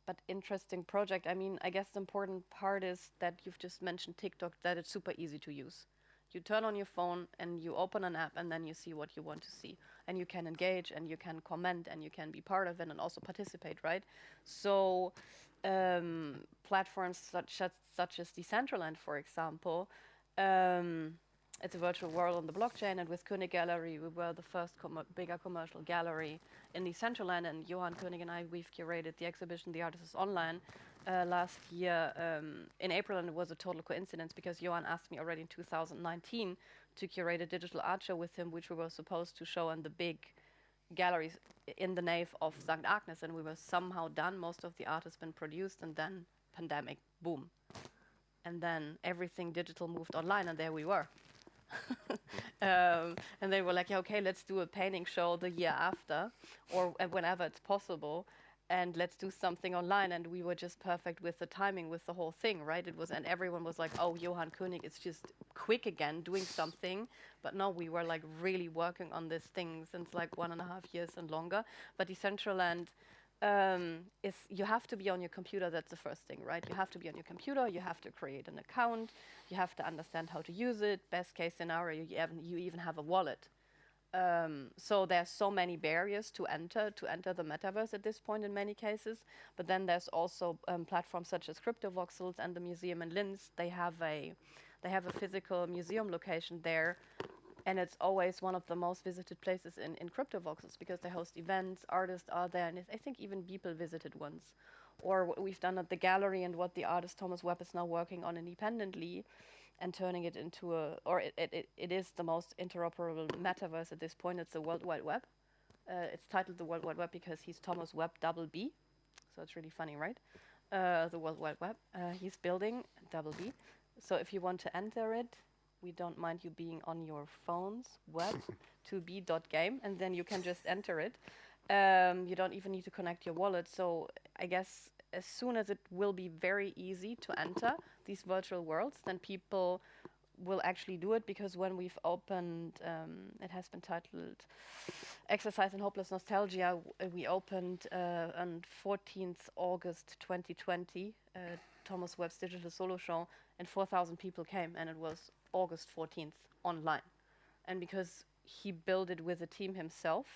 but interesting project. I mean, I guess the important part is that you've just mentioned TikTok, that it's super easy to use. You turn on your phone and you open an app, and then you see what you want to see, and you can engage and you can comment and you can be part of it and also participate, right? So platforms such as Decentraland, for example, it's a virtual world on the blockchain, and with König Gallery, we were the first bigger commercial gallery in Decentraland, and Johan König and I, we've curated the exhibition The Artist is Online last year in April, and it was a total coincidence because Johan asked me already in 2019 to curate a digital art show with him, which we were supposed to show in the big galleries in the nave of St. Agnes, and we were somehow done. Most of the art has been produced, and then pandemic, boom. And then everything digital moved online, and there we were. And they were like, yeah, okay, let's do a painting show the year after, or whenever it's possible, and let's do something online. And we were just perfect with the timing, with the whole thing, right? It was, and everyone was like, oh, Johan König is just quick again doing something. But no, we were like really working on this thing since like 1.5 years and longer. But Decentraland is, you have to be on your computer. That's the first thing, right? You have to be on your computer. You have to create an account. You have to understand how to use it. Best case scenario, you even have a wallet. So there's so many barriers to enter the metaverse at this point in many cases. But then there's also platforms such as CryptoVoxels and the museum in Linz. They have a physical museum location there. And it's always one of the most visited places in CryptoVoxels because they host events, artists are there, and I think even Beeple visited once. Or what we've done at the gallery and what the artist Thomas Webb is now working on independently and turning it into it is the most interoperable metaverse at this point. It's the World Wide Web. It's titled the World Wide Web because he's Thomas Webb double B. So it's really funny, right? The World Wide Web. He's building double B. So if you want to enter it, we don't mind you being on your phone's web to b.game, and then you can just enter it. You don't even need to connect your wallet. So I guess as soon as it will be very easy to enter these virtual worlds, then people will actually do it, because when we've opened, it has been titled Exercise in Hopeless Nostalgia, we opened on 14th August 2020, Thomas Webb's digital solo show, and 4,000 people came, and it was August 14th online. And because he built it with a team himself,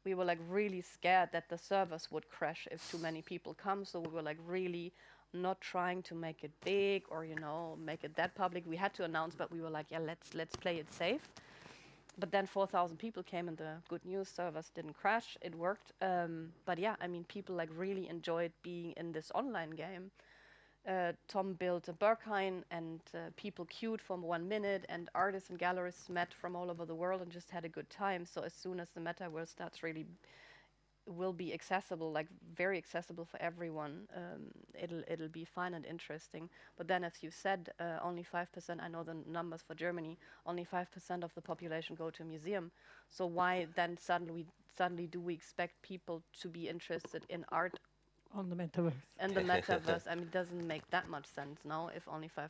we were like really scared that the servers would crash if too many people come. So we were like really not trying to make it big or, you know, make it that public. We had to announce, but we were like, yeah, let's play it safe. But then 4,000 people came and the good news servers didn't crash. It worked. But yeah, I mean, people like really enjoyed being in this online game. Tom built a Berghain and people queued for 1 minute and artists and galleries met from all over the world and just had a good time. So as soon as the metaverse starts really will be accessible, like very accessible for everyone, it'll be fun and interesting. But then, as you said, only 5%, I know the numbers for Germany, only 5% of the population go to a museum. So why then suddenly do we expect people to be interested in art On the metaverse. and the metaverse? I mean, it doesn't make that much sense now if only 5%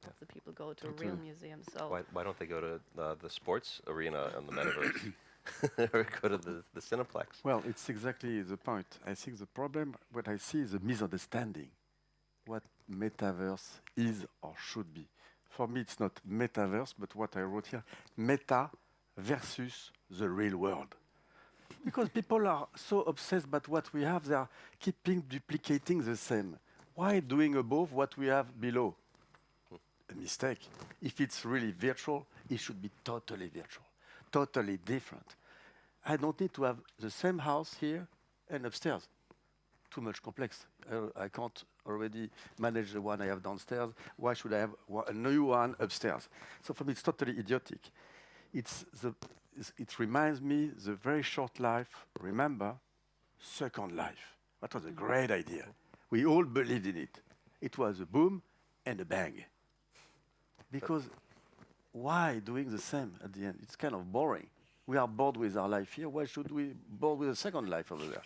of the people go to a real museum. So Why don't they go to the sports arena and the metaverse? Or go to the Cineplex? Well, it's exactly the point. I think the problem, what I see is a misunderstanding what metaverse is or should be. For me, it's not metaverse, but what I wrote here, meta versus the real world. Because people are so obsessed about what we have, they are keeping duplicating the same. Why doing above what we have below? A mistake. If it's really virtual, it should be totally virtual, totally different. I don't need to have the same house here and upstairs. Too much complex. I can't already manage the one I have downstairs. Why should I have a new one upstairs? So for me, it's totally idiotic. It reminds me the very short life. Remember, Second Life. That was a great idea. We all believed in it. It was a boom and a bang. Because why doing the same at the end? It's kind of boring. We are bored with our life here. Why should we bored with a second life over there?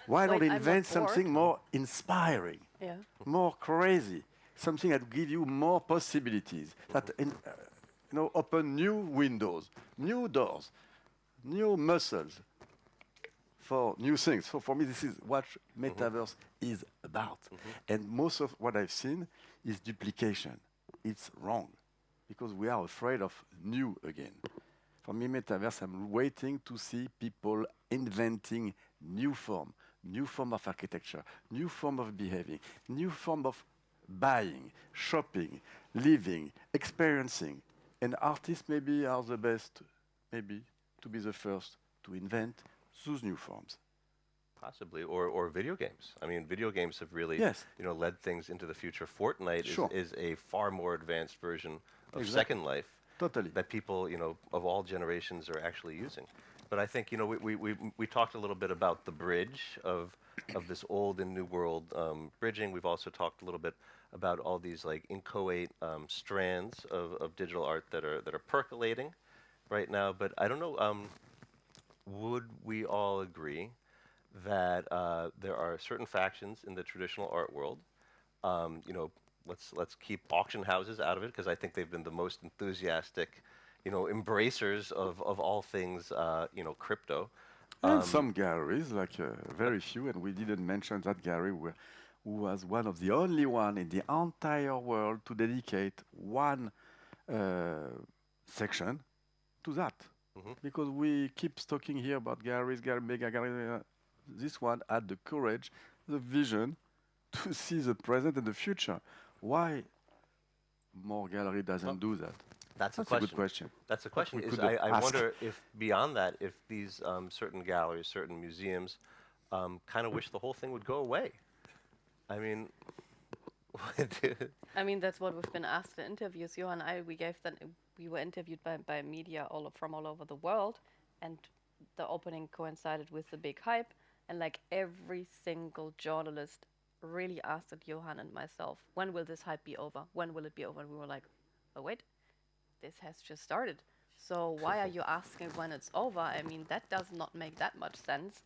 Why Wait, not I'm not invent something bored. more inspiring, yeah. more crazy, something that give you more possibilities, that open new windows, new doors, new muscles for new things. So for me, this is what metaverse is about. And most of what I've seen is duplication. It's wrong because we are afraid of new again. For me, metaverse, I'm waiting to see people inventing new form of architecture, new form of behaving, new form of buying, shopping, living, experiencing. And artists maybe are the best, maybe, to be the first to invent those new forms. Possibly, or video games. I mean, video games have really, Yes. led things into the future. Fortnite Sure. is a far more advanced version of Exactly. Second Life Totally. that people, of all generations are actually using. But I think, we talked a little bit about the bridge of this old and new world bridging. We've also talked a little bit about all these like inchoate strands of digital art that are percolating right now. But I don't know, would we all agree that there are certain factions in the traditional art world? Let's keep auction houses out of it because I think they've been the most enthusiastic, embracers of all things, crypto. And some galleries, like very few, and we didn't mention that gallery who was one of the only one in the entire world to dedicate one section to that. Because we keep talking here about galleries, mega galleries. This one had the courage, the vision to see the present and the future. Why more gallery doesn't do that? That's a good question. That's a question. we Is could I ask. wonder if beyond that, if these certain galleries, certain museums, kind of wish the whole thing would go away. I mean, I mean, that's what we've been asked in interviews. Johan and I, we were interviewed by media from all over the world, and the opening coincided with the big hype, and like every single journalist really asked at Johan and myself, when will this hype be over? When will it be over? And we were like, oh wait, this has just started. So why are you asking when it's over? I mean, that does not make that much sense.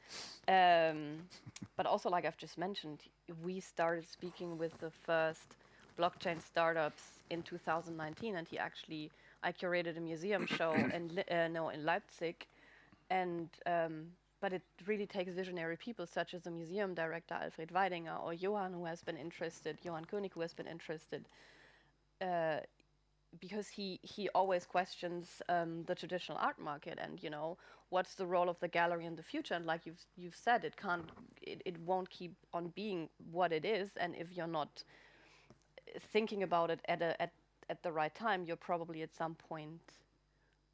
But also, like I've just mentioned, we started speaking with the first blockchain startups in 2019, and I curated a museum show in Leipzig, and but it really takes visionary people such as the museum director Alfred Weidinger or Johan König, who has been interested, because he always questions the traditional art market, and what's the role of the gallery in the future, and like you've said, it won't keep on being what it is, and if you're not thinking about it at the right time, you're probably at some point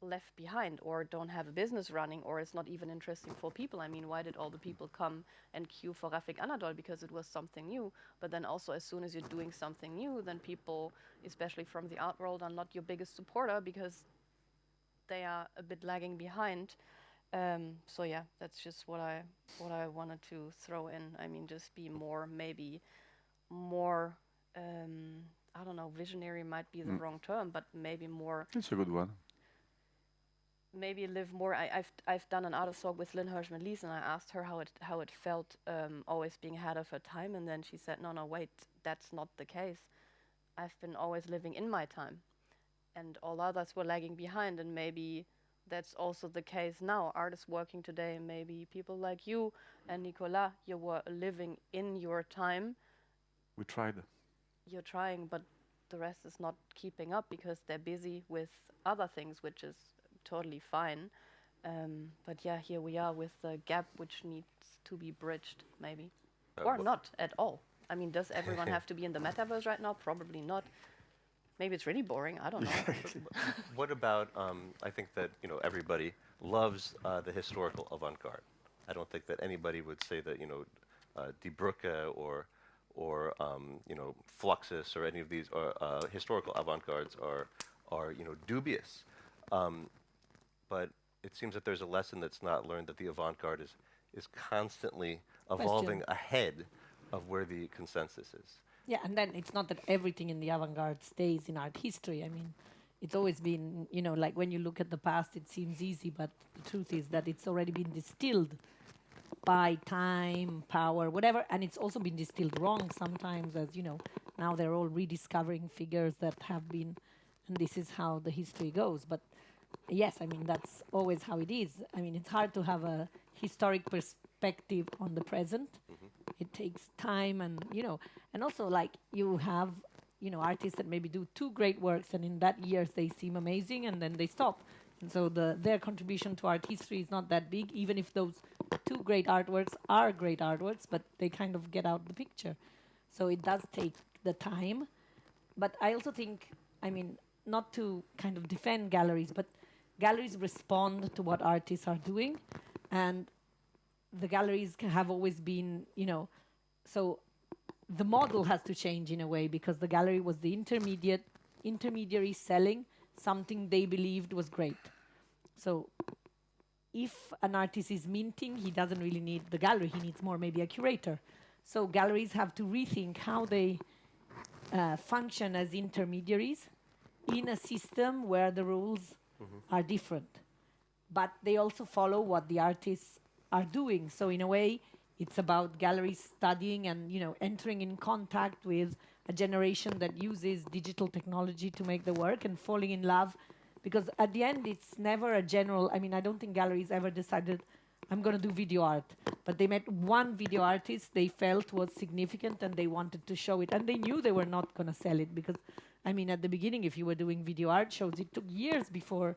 left behind, or don't have a business running, or it's not even interesting for people. I mean, why did all the people come and queue for Rafik Anadol? Because it was something new. But then also, as soon as you're doing something new, then people, especially from the art world, are not your biggest supporter because they are a bit lagging behind. So yeah, that's just what I wanted to throw in. I mean, just be maybe more I don't know, visionary might be the wrong term, but maybe more. It's a good one. Maybe live more. I've done an artist talk with Lynn Hirschman-Lees, and I asked her how it felt always being ahead of her time, and then she said, no, wait, that's not the case. I've been always living in my time, and all others were lagging behind, and maybe that's also the case now. Artists working today, maybe people like you and Nicolas, you were living in your time. We tried. You're trying, but the rest is not keeping up because they're busy with other things, which is totally fine. But yeah, here we are with the gap which needs to be bridged, maybe. Or not at all. I mean, does everyone have to be in the metaverse right now? Probably not. Maybe it's really boring. I don't know. What about, I think that, everybody loves the historical avant-garde. I don't think that anybody would say that, Die Brücke or Fluxus or any of these historical avant-gardes are dubious. But it seems that there's a lesson that's not learned, that the avant-garde is constantly evolving ahead of where the consensus is. Yeah, and then it's not that everything in the avant-garde stays in art history. I mean, it's always been, like when you look at the past, it seems easy, but the truth is that it's already been distilled by time, power, whatever, and it's also been distilled wrong sometimes, as now they're all rediscovering figures that have been, and this is how the history goes. But yes, I mean, that's always how it is. I mean, it's hard to have a historic perspective on the present. It takes time, and and also like you have artists that maybe do 2 great works, and in that year they seem amazing, and then they stop. And so their contribution to art history is not that big, even if those 2 great artworks are great artworks, but they kind of get out the picture. So it does take the time. But I also think, I mean, not to kind of defend galleries, but galleries respond to what artists are doing, and the galleries have always been, so the model has to change in a way, because the gallery was the intermediary selling something they believed was great. So if an artist is minting, he doesn't really need the gallery, he needs more maybe a curator. So galleries have to rethink how they function as intermediaries in a system where the rules are different. But they also follow what the artists are doing. So in a way, it's about galleries studying and entering in contact with a generation that uses digital technology to make the work and falling in love. Because at the end, it's never a general. I mean, I don't think galleries ever decided, I'm going to do video art. But they met one video artist they felt was significant, and they wanted to show it. And they knew they were not going to sell it, because, I mean, at the beginning, if you were doing video art shows, it took years before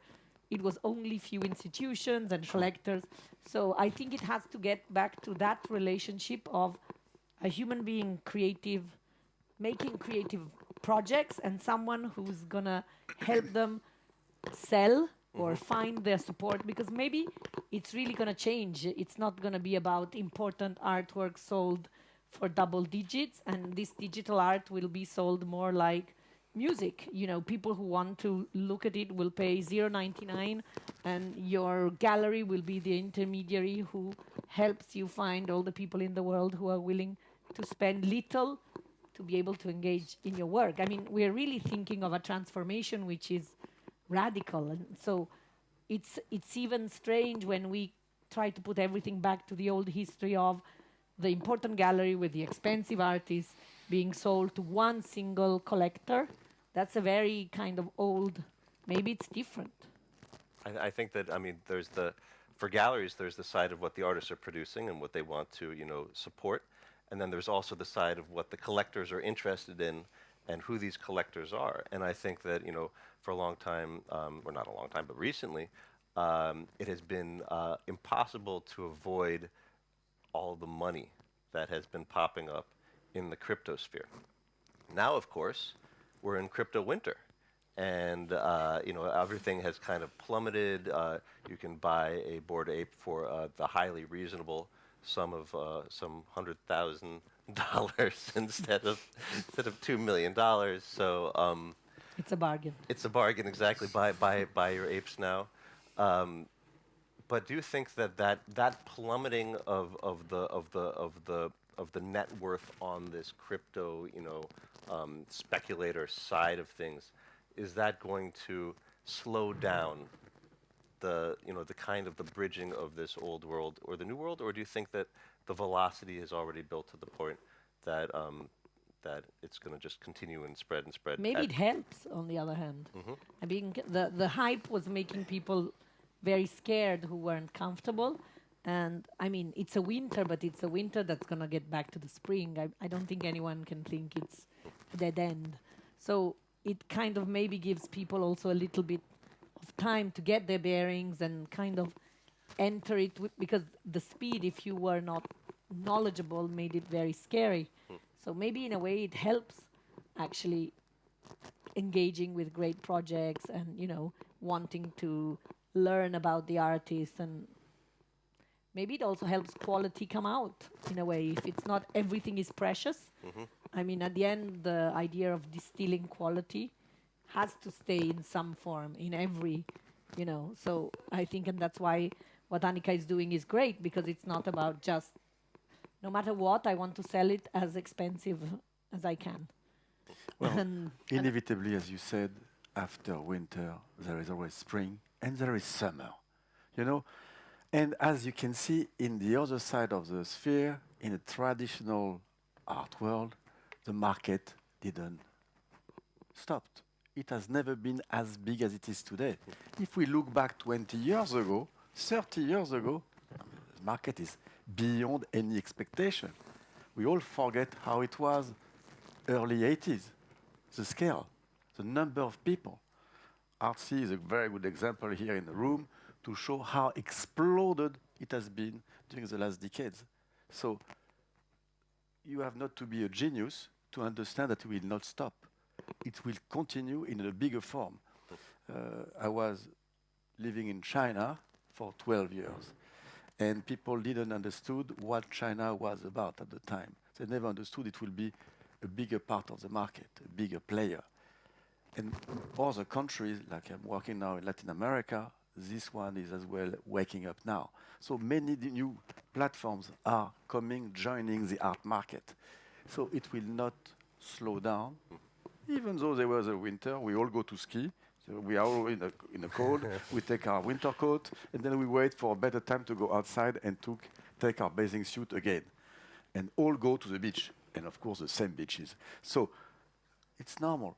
it was only few institutions and collectors. So I think it has to get back to that relationship of a human being creative, making creative projects, and someone who's going to help them sell or find their support, because maybe it's really going to change. It's not going to be about important artwork sold for double digits, and this digital art will be sold more like music. People who want to look at it will pay $0.99, and your gallery will be the intermediary who helps you find all the people in the world who are willing to spend little to be able to engage in your work. I mean, we're really thinking of a transformation which is radical, and so it's even strange when we try to put everything back to the old history of the important gallery with the expensive artists being sold to one single collector. That's a very kind of old, maybe it's different. I think that, I mean, for galleries, there's the side of what the artists are producing and what they want to, support. And then there's also the side of what the collectors are interested in and who these collectors are. And I think that, for a long time, or not a long time, but recently, it has been impossible to avoid all the money that has been popping up in the crypto sphere. Now, of course, we're in crypto winter, and everything has kind of plummeted. You can buy a Bored Ape for the highly reasonable sum of some $100,000 instead of $2 million. So It's a bargain. it's a bargain, exactly. Buy your apes now. But do you think that plummeting of the net worth on this crypto, speculator side of things, is that going to slow down the kind of the bridging of this old world or the new world, or do you think that the velocity is already built to the point that that it's going to just continue and spread and spread? Maybe it helps, on the other hand. I mean, the hype was making people very scared who weren't comfortable. And I mean, it's a winter, but it's a winter that's going to get back to the spring. I don't think anyone can think it's a dead end. So it kind of maybe gives people also a little bit of time to get their bearings and kind of enter it because the speed, if you were not knowledgeable, made it very scary. So maybe in a way it helps actually engaging with great projects and, wanting to learn about the artists, and maybe it also helps quality come out in a way. If it's not everything is precious, I mean, at the end, the idea of distilling quality has to stay in some form in every, So I think, and that's why what Anika is doing is great, because it's not about just, no matter what, I want to sell it as expensive as I can. Well, inevitably, as you said, after winter, there is always spring and there is summer, And as you can see in the other side of the sphere, in a traditional art world, the market didn't stop. It has never been as big as it is today. If we look back 20 years ago, 30 years ago, the market is beyond any expectation. We all forget how it was early 80s, the scale, the number of people. Artsy is a very good example here in the room to show how exploded it has been during the last decades. So you have not to be a genius to understand that it will not stop. It will continue in a bigger form. I was living in China for 12 years, and people didn't understood what China was about at the time. They never understood it will be a bigger part of the market, a bigger player. And other countries, like I'm working now in Latin America, this one is as well waking up now. So many new platforms are coming, joining the art market. So it will not slow down. Even though there was a winter, we all go to ski. So we are all in the cold. We take our winter coat, and then we wait for a better time to go outside and take our bathing suit again. And all go to the beach. And of course, the same beaches. So it's normal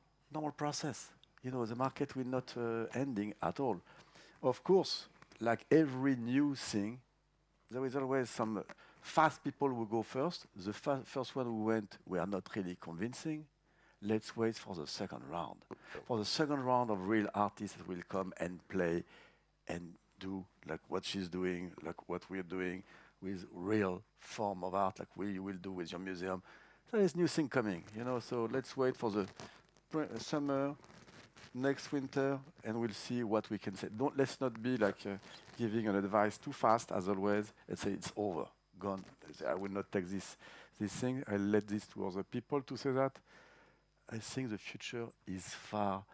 process. The market will not ending at all. Of course, like every new thing, there is always some fast people who go first. The first one who went were not really convincing. Let's wait for the second round. For the second round of real artists that will come and play and do like what she's doing, like what we're doing with real form of art, like we will do with your museum. There is new thing coming, so let's wait for the summer, next winter, and we'll see what we can say. Let's not be like giving an advice too fast, as always, and say it's over, gone. I will not take this thing. I'll let this to other people to say that. I think the future is far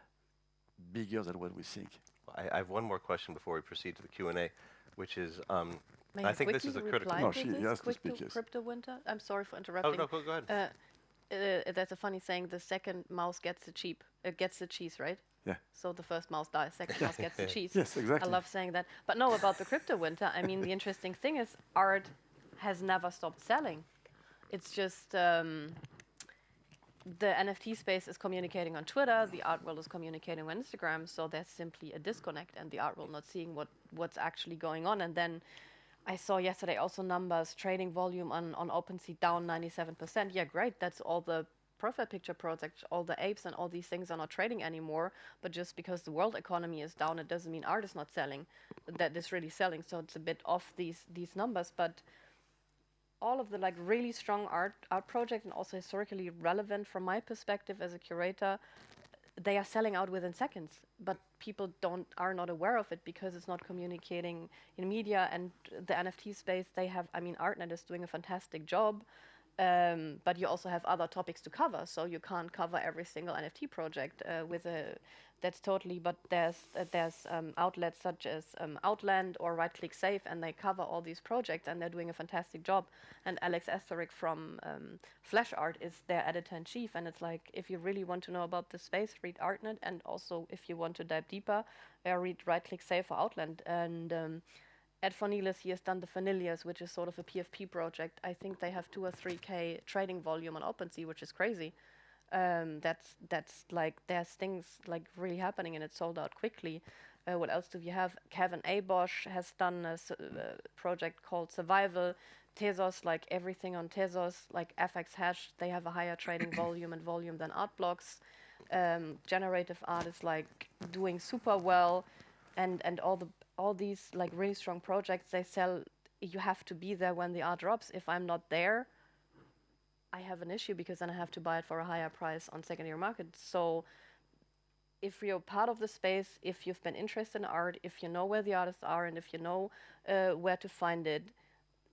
bigger than what we think. I have one more question before we proceed to the Q&A, which is, May I think this is a critical... No, she has to speak, yes. Crypto winter? I'm sorry for interrupting. Oh, no, go ahead. That's a funny saying. The second mouse gets the cheese, right? Yeah. So the first mouse dies, second mouse gets the cheese. Yes, exactly. I love saying that. But no, about the crypto winter, I mean, the interesting thing is art has never stopped selling. It's just the NFT space is communicating on Twitter, the art world is communicating on Instagram, so there's simply a disconnect, and the art world not seeing what's actually going on. And then I saw yesterday also numbers, trading volume on OpenSea down 97%. Yeah, great, that's all the profile picture projects, all the apes and all these things are not trading anymore. But just because the world economy is down, it doesn't mean art is not selling. That is really selling. So it's a bit off these numbers, but all of the like really strong art projects and also historically relevant from my perspective as a curator, they are selling out within seconds, but people are not aware of it because it's not communicating in media. And the NFT space, they have, I mean, Artnet is doing a fantastic job, but you also have other topics to cover, so you can't cover every single NFT project with a. That's totally. But there's outlets such as Outland or Right Click Save, and they cover all these projects, and they're doing a fantastic job. And Alex Esterick from Flash Art is their editor in chief, and it's like, if you really want to know about the space, read Artnet, and also if you want to dive deeper, read Right Click Save for Outland. And at Fornelis, he has done the Fanilias, which is sort of a PFP project. I think they have 2 or 3K trading volume on OpenSea, which is crazy. That's like, there's things like really happening, and it's sold out quickly. What else do we have? Kevin A. Bosch has done a project called Survival. Tezos, like everything on Tezos, like FX Hash, they have a higher trading volume than art blocks. Generative art is like doing super well, and all these like really strong projects, they sell. You have to be there when the art drops. If I'm not there, I have an issue, because then I have to buy it for a higher price on secondary market. So if you're part of the space, if you've been interested in art, if you know where the artists are, and if you know where to find it,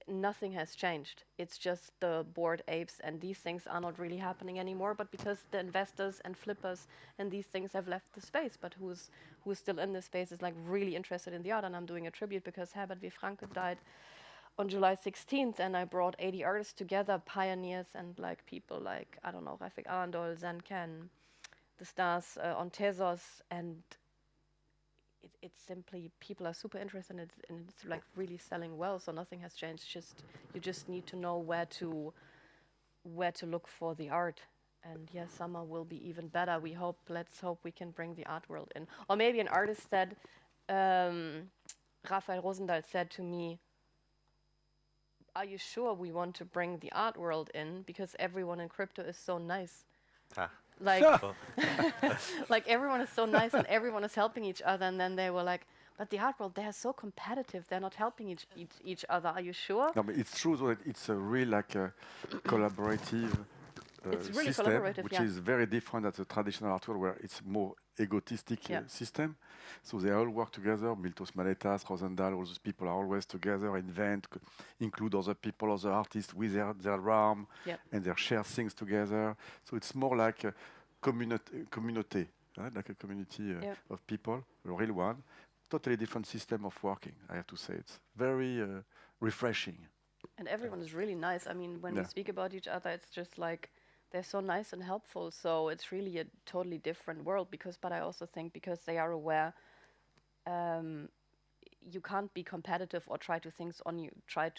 nothing has changed. It's just the bored apes, and these things are not really happening anymore, but because the investors and flippers and these things have left the space. But who's still in the space is like really interested in the art. And I'm doing a tribute because Herbert V. Franke died on July 16th, and I brought 80 artists together, pioneers, and like people like, I don't know, Rafik Arndol, Zan Ken, the stars on Tezos, and it's simply, people are super interested in it, and it's like really selling well. So nothing has changed. Just you just need to know where to look for the art. And yes, summer will be even better. Let's hope we can bring the art world in. Or maybe an artist said, Raphael Rosendahl said to me, are you sure we want to bring the art world in? Because everyone in crypto is so nice. Like, like everyone is so nice and everyone is helping each other. And then they were like, but the art world, they are so competitive. They're not helping each other. Are you sure? No, but it's true that it's a real like collaborative It's really system, collaborative, which yeah. is very different than the traditional art world, where it's more egotistic system. So they all work together. Miltos Maletas, Rosendahl, all those people are always together, invent, include other people, other artists with their realm, and they share things together. So it's more like a community, right? Like a community of people, a real one. Totally different system of working, I have to say. It's very refreshing. And everyone is really nice. I mean, when we speak about each other, it's just like, they're so nice and helpful. So it's really a totally different world. But I also think because they are aware, you can't be competitive or try to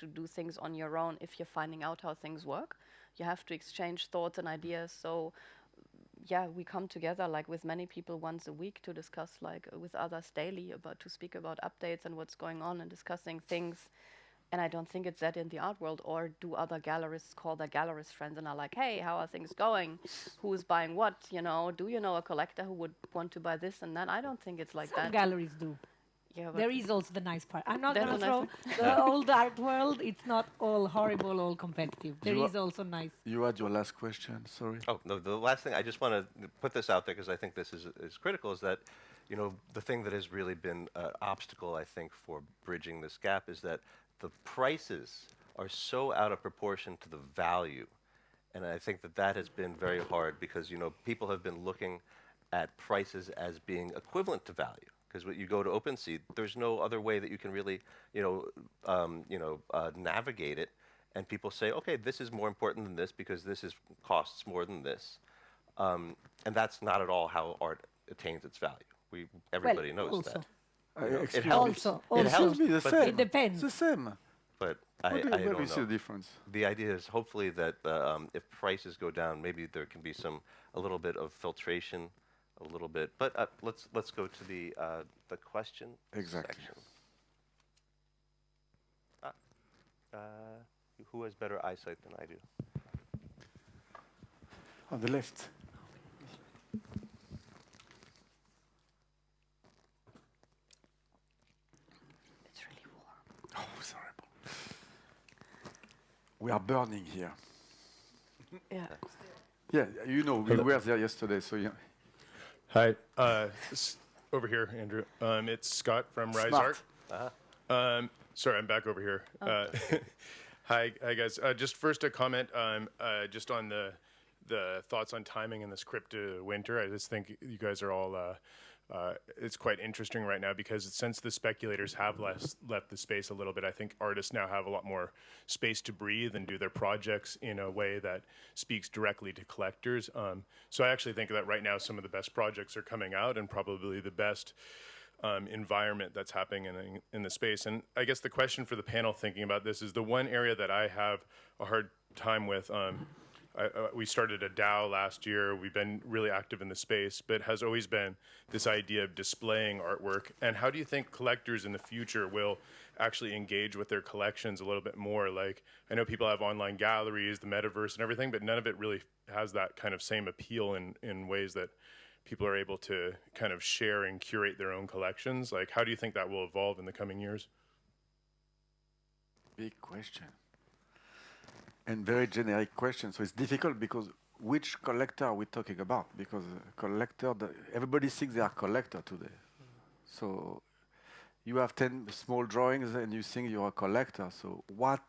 do things on your own if you're finding out how things work. You have to exchange thoughts and ideas. So yeah, we come together like with many people once a week to discuss like with others daily to speak about updates and what's going on and discussing things. And I don't think it's that in the art world. Or do other gallerists call their gallerist friends and are like, hey, how are things going? Who's buying what? You know, do you know a collector who would want to buy this and that? I don't think it's like Some that. galleries do. Yeah, there is also the nice part. I'm not There's going to a nice throw the old art world. It's not all horrible, all competitive. There is also nice. You had your last question, sorry. Oh, no, the last thing, I just want to put this out there because I think this is critical, is that, you know, the thing that has really been an obstacle, I think, for bridging this gap is that the prices are so out of proportion to the value. And I think that that has been very hard because, you know, people have been looking at prices as being equivalent to value. Because when you go to OpenSea, there's no other way that you can really, navigate it. And people say, okay, this is more important than this because this costs more than this. And that's not at all how art attains its value. Everybody knows that. It helps. It helps me the same. It depends. It's the same. But I don't Where do you see know. the difference? The idea is hopefully that if prices go down, maybe there can be a little bit of filtration, a little bit. But let's go to the question section. Exactly. Who has better eyesight than I do? On the left. It's really warm. Oh, sorry. We are burning here. Yeah. Yeah, you know, we were there yesterday, so yeah. Hi, over here, Andrew. It's Scott from Rise Smart. Art. Sorry, I'm back over here. Hi, guys. Just first a comment, just on the thoughts on timing in this crypto winter. I just think you guys are all. It's quite interesting right now because since the speculators have left the space a little bit, I think artists now have a lot more space to breathe and do their projects in a way that speaks directly to collectors. So I actually think that right now some of the best projects are coming out and probably the best environment that's happening in the space. And I guess the question for the panel thinking about this is the one area that I have a hard time with. We started a DAO last year. We've been really active in the space, but has always been this idea of displaying artwork. And how do you think collectors in the future will actually engage with their collections a little bit more? Like, I know people have online galleries, the metaverse and everything, but none of it really has that kind of same appeal in ways that people are able to kind of share and curate their own collections. Like, how do you think that will evolve in the coming years? Big question. And very generic question. So it's difficult because which collector are we talking about? Because collector, everybody thinks they are collector today. So you have 10 small drawings and you think you're a collector. So what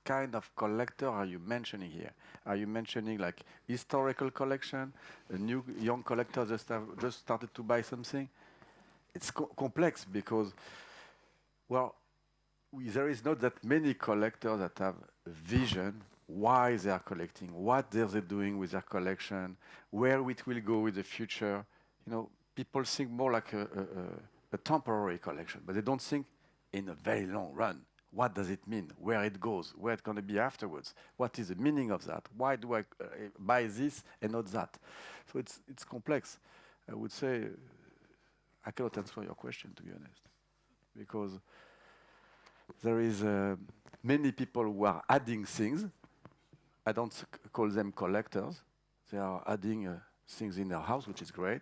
kind of collector are you mentioning here? Are you mentioning like historical collection, a new young collector just started to buy something? It's complex because, well, there is not that many collectors that have a vision why they are collecting, what are they doing with their collection, where it will go with the future. You know, people think more like a temporary collection, but they don't think in a very long run. What does it mean? Where it goes? Where it's going to be afterwards? What is the meaning of that? Why do I buy this and not that? So it's complex. I would say I cannot answer your question, to be honest, because there is many people who are adding things. I don't call them collectors. They are adding things in their house, which is great.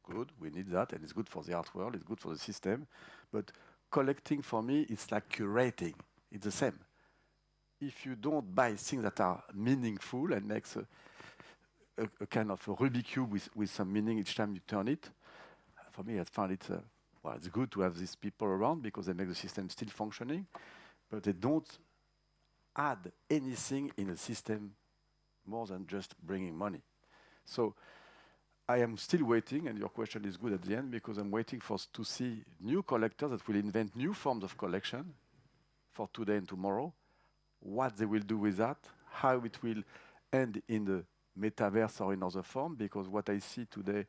Good, we need that, and it's good for the art world, it's good for the system. But collecting, for me, it's like curating. It's the same. If you don't buy things that are meaningful and makes a kind of a Rubik's Cube with some meaning each time you turn it, for me, I found it, well, it's good to have these people around because they make the system still functioning, but they don't add anything in a system more than just bringing money. So I am still waiting, and your question is good at the end, because I'm waiting to see new collectors that will invent new forms of collection for today and tomorrow, what they will do with that, how it will end in the metaverse or in other form, because what I see today,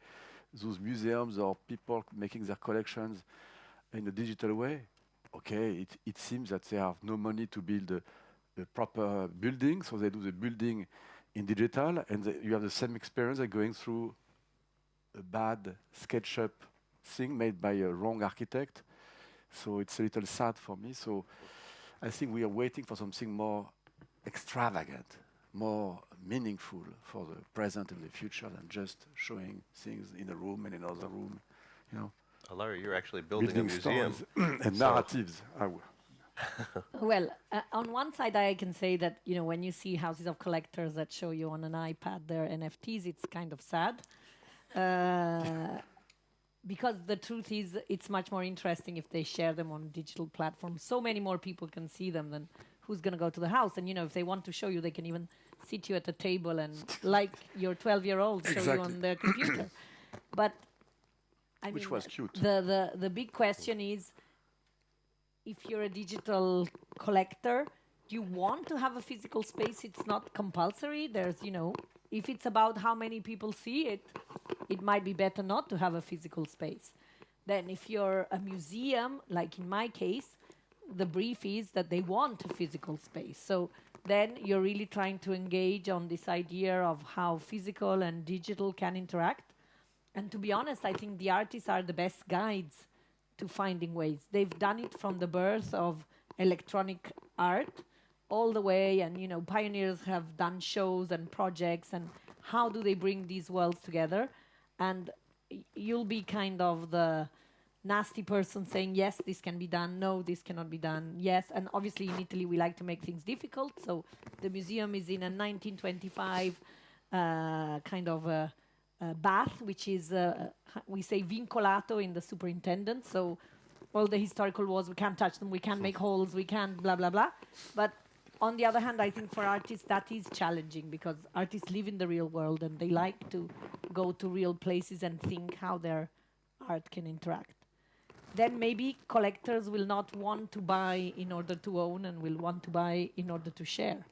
those museums or people making their collections in a digital way, okay, it seems that they have no money to build the proper building, so they do the building in digital, and you have the same experience of going through a bad SketchUp thing made by a wrong architect. So it's a little sad for me. So I think we are waiting for something more extravagant, more meaningful for the present and the future than just showing things in a room and in another room. You know, Ilaria, you're actually building a museum. And narratives. Well, on one side, I can say that, you know, when you see houses of collectors that show you on an iPad their NFTs, it's kind of sad. Because the truth is, it's much more interesting if they share them on digital platforms. So many more people can see them than who's going to go to the house. And, you know, if they want to show you, they can even sit you at a table and, like your 12-year-old, show you on their computer. But, I Which mean, was cute. The big question is, if you're a digital collector, do you want to have a physical space? It's not compulsory. There's, you know, if it's about how many people see it, it might be better not to have a physical space. Then if you're a museum, like in my case, the brief is that they want a physical space. So then you're really trying to engage on this idea of how physical and digital can interact. And to be honest, I think the artists are the best guides to finding ways. They've done it from the birth of electronic art all the way, and, you know, pioneers have done shows and projects, and how do they bring these worlds together? And you'll be kind of the nasty person saying, yes, this can be done, no, this cannot be done, yes. And obviously in Italy, we like to make things difficult. So the museum is in a 1925 kind of a bath, which is, we say vincolato in the superintendent. So all the historical walls, we can't touch them, we can't make holes, we can't blah, blah, blah. But on the other hand, I think for artists, that is challenging because artists live in the real world and they like to go to real places and think how their art can interact. Then maybe collectors will not want to buy in order to own and will want to buy in order to share.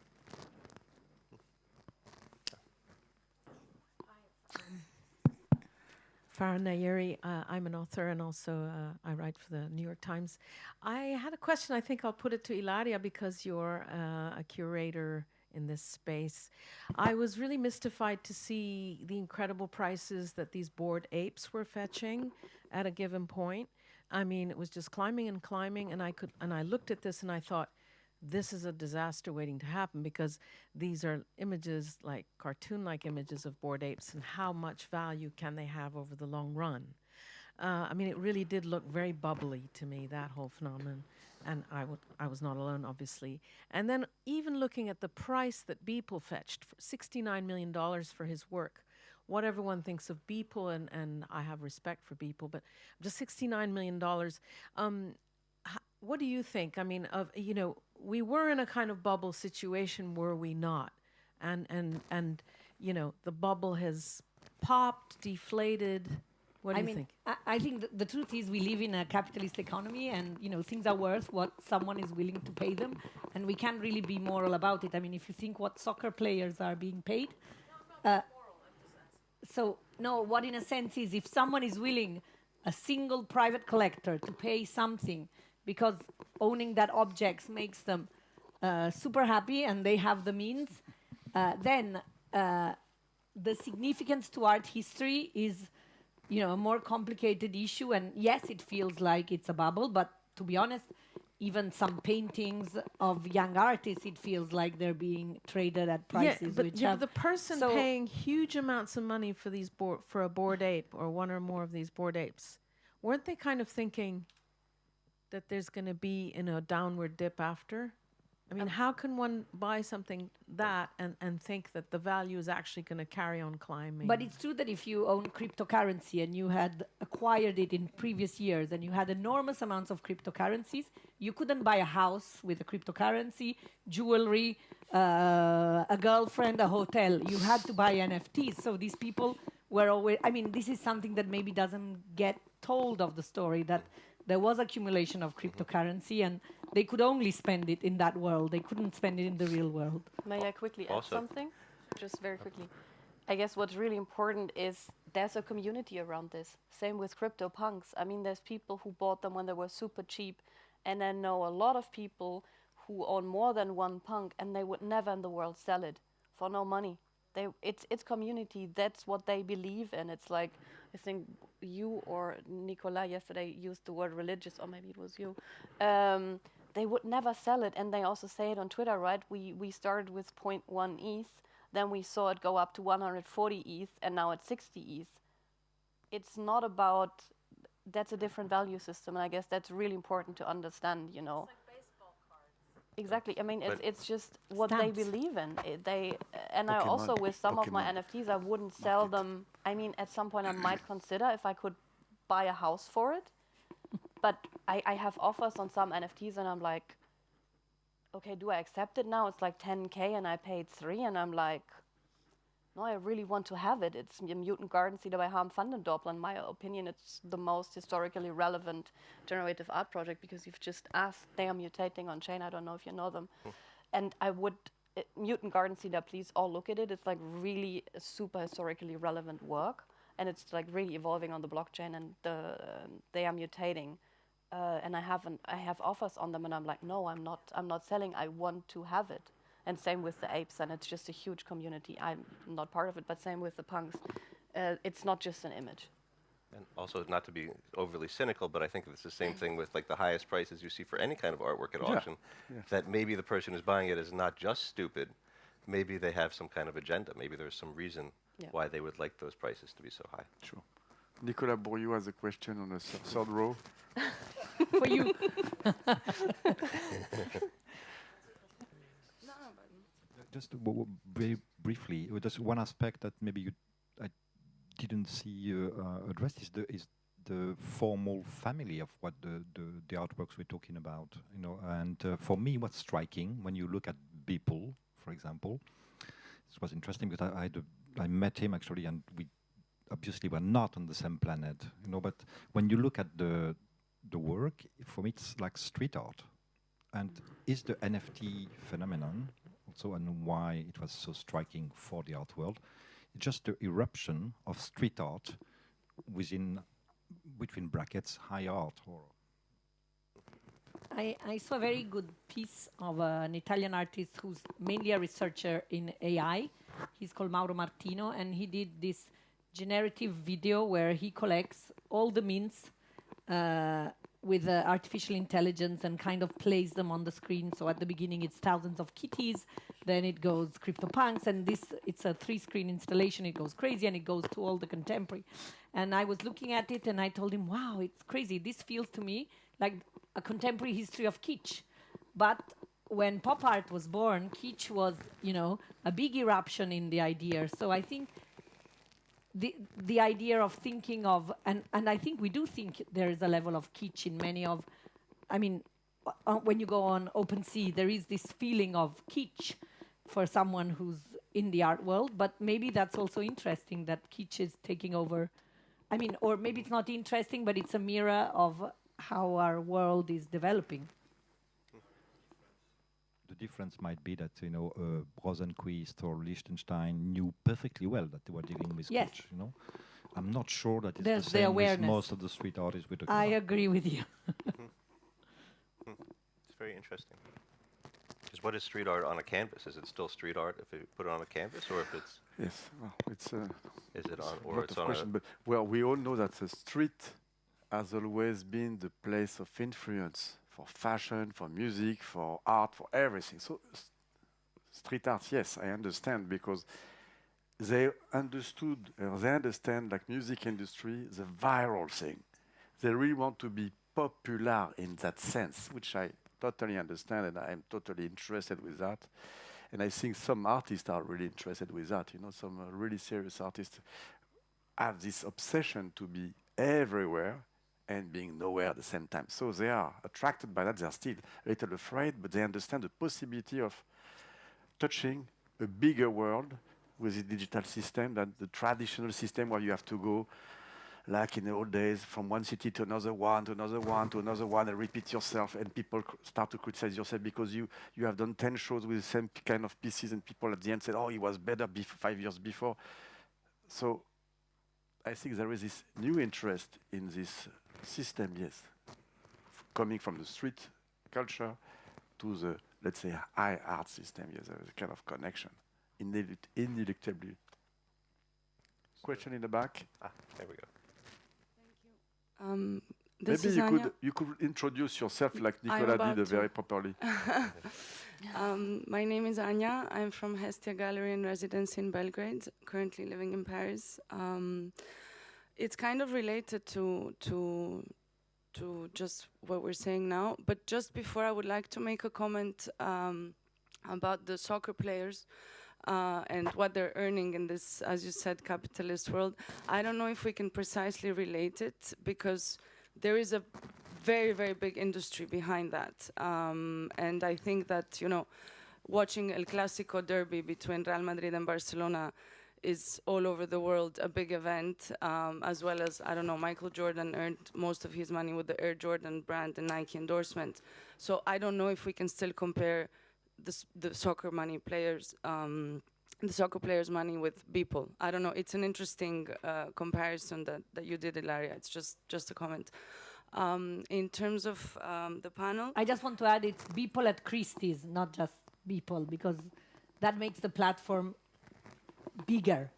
Farah Nayeri, I'm an author and also I write for the New York Times. I had a question, I think I'll put it to Ilaria because you're a curator in this space. I was really mystified to see the incredible prices that these bored apes were fetching at a given point. I mean, it was just climbing and climbing, and I looked at this and I thought, this is a disaster waiting to happen because these are images, like cartoon-like images of bored apes, and how much value can they have over the long run? I mean, it really did look very bubbly to me, that whole phenomenon, and I was not alone, obviously. And then even looking at the price that Beeple fetched, for $69 million for his work. What everyone thinks of Beeple, and I have respect for Beeple, but just $69 million. What do you think? I mean, we were in a kind of bubble situation, were we not? And the bubble has popped, deflated. What do you think? I think the truth is we live in a capitalist economy and, things are worth what someone is willing to pay them. And we can't really be moral about it. I mean, if you think what soccer players are being paid. So, no, what in a sense is if someone is willing, a single private collector, to pay something because owning that object makes them super happy and they have the means, then the significance to art history is, a more complicated issue. And yes, it feels like it's a bubble, but to be honest, even some paintings of young artists, it feels like they're being traded at prices. But the person paying huge amounts of money for these for a bored ape or one or more of these bored apes, weren't they kind of thinking that there's going to be a downward dip after? I mean, how can one buy something and think that the value is actually going to carry on climbing? But it's true that if you own cryptocurrency and you had acquired it in previous years and you had enormous amounts of cryptocurrencies, you couldn't buy a house with a cryptocurrency, jewelry, a girlfriend, a hotel. You had to buy NFTs. So these people were always, this is something that maybe doesn't get told of the story, that there was accumulation of cryptocurrency and they could only spend it in that world. They couldn't spend it in the real world. May I quickly add something? Just very quickly. I guess what's really important is there's a community around this. Same with CryptoPunks. I mean, there's people who bought them when they were super cheap, and I know a lot of people who own more than one punk, and they would never in the world sell it for no money. It's community. That's what they believe in. It's like, I think you or Nicola yesterday used the word religious, or maybe it was you. They would never sell it, and they also say it on Twitter, right? We started with 0.1 ETH, then we saw it go up to 140 ETH, and now it's 60 ETH. It's not about, that's a different value system, and I guess that's really important to understand, It's like baseball cards. Exactly. I mean, it's just what they believe in. I also, with some of my NFTs, I wouldn't sell them. I mean, at some point I might consider if I could buy a house for it. But I have offers on some NFTs and I'm like, okay, do I accept it now? It's like 10K and I paid 3 and I'm like, no, I really want to have it. It's a Mutant Garden Cedar by Harm van den Dorpel. In my opinion, it's the most historically relevant generative art project because you've just asked, they are mutating on chain. I don't know if you know them. And I would, Mutant Garden Cedar, please all look at it. It's like really a super historically relevant work. And it's like really evolving on the blockchain and they are mutating. And I have offers on them and I'm like, no, I'm not selling. I want to have it. And same with the apes, and it's just a huge community. I'm not part of it, but same with the punks. It's not just an image. And also, not to be overly cynical, but I think it's the same thing with like the highest prices you see for any kind of artwork at auction, that maybe the person who's buying it is not just stupid. Maybe they have some kind of agenda. Maybe there's some reason Yeah. why they would like those prices to be so high. Sure. Nicolas Bourriou has a question on the third row. For you. Just very briefly, just one aspect that maybe I didn't see addressed is the formal family of what the artworks we're talking about. You know, and for me, what's striking when you look at Beeple, for example, it was interesting because I met him actually, and we obviously were not on the same planet. You know, but when you look at the work, for me, it's like street art. And is the NFT phenomenon also, and why it was so striking for the art world, just the eruption of street art within, between brackets, high art? Or I saw a very good piece of an Italian artist who's mainly a researcher in AI. He's called Mauro Martino, and he did this generative video where he collects all the mints with artificial intelligence and kind of plays them on the screen. So at the beginning it's thousands of kitties, then it goes CryptoPunks, and it's a 3-screen installation. It goes crazy, and it goes to all the contemporary. And I was looking at it, and I told him, wow, it's crazy. This feels to me like a contemporary history of kitsch. But when pop art was born, kitsch was, you know, a big eruption in the idea. So I think the idea of thinking of, and I think we do think there is a level of kitsch in many of, I mean, when you go on OpenSea, there is this feeling of kitsch for someone who's in the art world, but maybe that's also interesting that kitsch is taking over. I mean, or maybe it's not interesting, but it's a mirror of how our world is developing. the difference might be that, you know, Rosenquist or Liechtenstein knew perfectly well that they were dealing with Yes. kitsch, you know. I'm not sure that it's There's the the same with awareness. most of the street artists we're talking I about. agree with you. It's very interesting. Because what is street art on a canvas? Is it still street art if you put it on a canvas, or if it's Yes, well, it's is it on a or lot it's of on question, a but well, we all know that the street has always been the place of influence for fashion, for music, for art, for everything. So street art, yes, I understand, because they understood, they understand, like music industry, the viral thing. They really want to be popular in that sense, which I totally understand, and I'm totally interested with that. And I think some artists are really interested with that. You know, some really serious artists have this obsession to be everywhere and being nowhere at the same time. So they are attracted by that. They are still a little afraid, but they understand the possibility of touching a bigger world with the digital system than the traditional system where you have to go, like in the old days, from one city to another one, to another one, to another one, and repeat yourself, and people start to criticize yourself because you have done 10 shows with the same kind of pieces, and people at the end said, oh, he was better 5 years before. So I think there is this new interest in this system, yes, coming from the street culture to the, let's say, high art system. Yes, there is a kind of connection, ineluctably. Question in the back? there we go. This Maybe is you Anya. could introduce yourself like I'm Nicolas about did to. very properly. My name is Anya. I'm from Hestia Gallery in residence in Belgrade, currently living in Paris. It's kind of related to just what we're saying now, but just before I would like to make a comment about the soccer players and what they're earning in this, as you said, capitalist world. I don't know if we can precisely relate it, because there is a very, very big industry behind that. And I think that, you know, watching El Clásico derby between Real Madrid and Barcelona is all over the world a big event, as well as, I don't know, Michael Jordan earned most of his money with the Air Jordan brand and Nike endorsement. So I don't know if we can still compare the soccer money players, the soccer players' money with Beeple. I don't know. It's an interesting comparison that you did, Ilaria. It's just a comment. In terms of the panel, I just want to add it's Beeple at Christie's, not just Beeple, because that makes the platform bigger.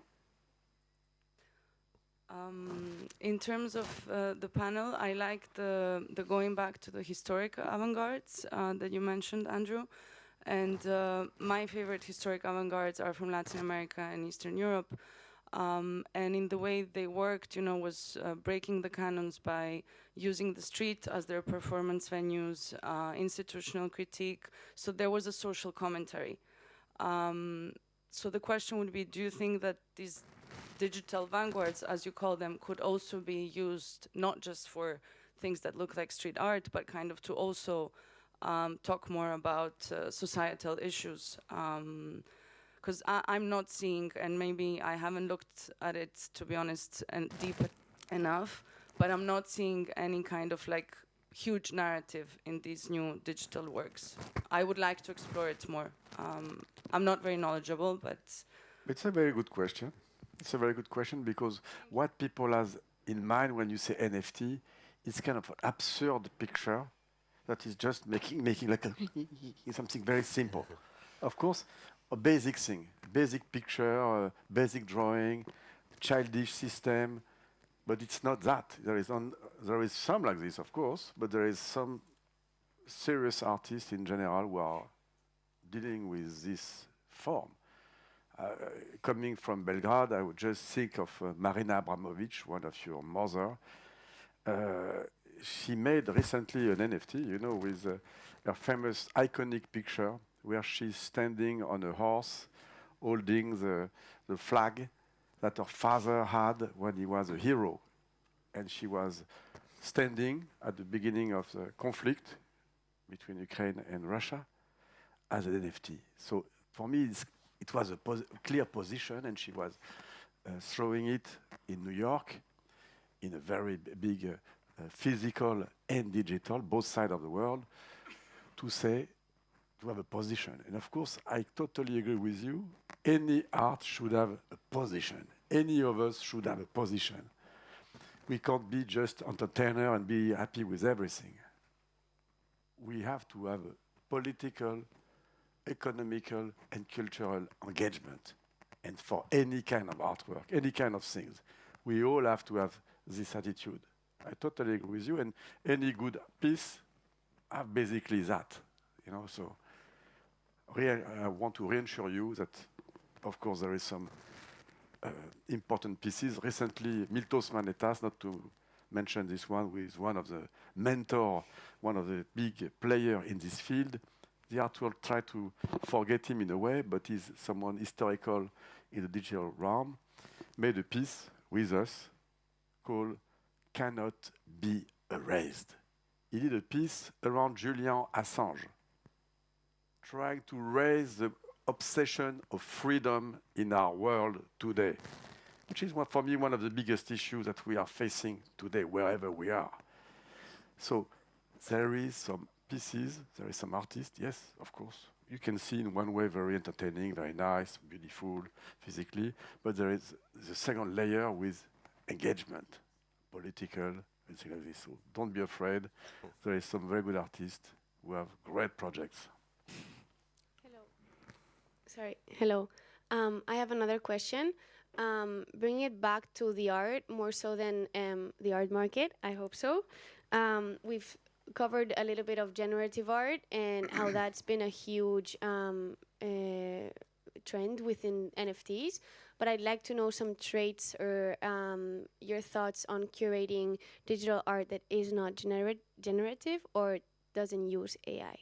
in terms of the panel, I like the going back to the historic avant-gardes that you mentioned, Andrew. And my favorite historic avant-gardes are from Latin America and Eastern Europe. And in the way they worked, was breaking the canons by using the street as their performance venues, institutional critique. So there was a social commentary. So the question would be, do you think that these digital vanguards, as you call them, could also be used not just for things that look like street art, but kind of to also talk more about societal issues? Because I'm not seeing, and maybe I haven't looked at it, to be honest, and deep enough, but I'm not seeing any kind of like huge narrative in these new digital works. I would like to explore it more. I'm not very knowledgeable, but... It's a very good question. It's a very good question because what people have in mind when you say NFT is kind of an absurd picture that is just making like something very simple. Of course, a basic thing, basic picture, basic drawing, childish system, but it's not that. There is some like this, of course, but there is some serious artists in general who are dealing with this form. Coming from Belgrade, I would just think of Marina Abramovic, one of your mother. She made recently an NFT, with her famous iconic picture where she's standing on a horse holding the flag that her father had when he was a hero. And she was standing at the beginning of the conflict between Ukraine and Russia as an NFT. So for me, it was a clear position, and she was throwing it in New York in a very big physical and digital, both sides of the world, to have a position. And of course, I totally agree with you. Any art should have a position. Any of us should have a position. We can't be just entertainer and be happy with everything. We have to have a political, economical, and cultural engagement. And for any kind of artwork, any kind of things, we all have to have this attitude. I totally agree with you, and any good piece have basically that, so I want to reassure you that, of course, there is some important pieces. Recently, Miltos Manetas, not to mention this one, who is one of the mentor, one of the big player in this field. The art world try to forget him in a way, but he's someone historical in the digital realm, made a piece with us called Cannot Be Erased. He did a piece around Julian Assange, trying to raise the obsession of freedom in our world today, which is, for me, one of the biggest issues that we are facing today, wherever we are. So there is some pieces, there is some artists, yes, of course. You can see in one way very entertaining, very nice, beautiful, physically, but there is the second layer with engagement, political, and things like this. So don't be afraid. There is some very good artists who have great projects. Hello. Sorry. Hello. I have another question. Bring it back to the art, more so than the art market. I hope so. We've covered a little bit of generative art and how that's been a huge trend within NFTs. But I'd like to know some traits or your thoughts on curating digital art that is not generative or doesn't use AI.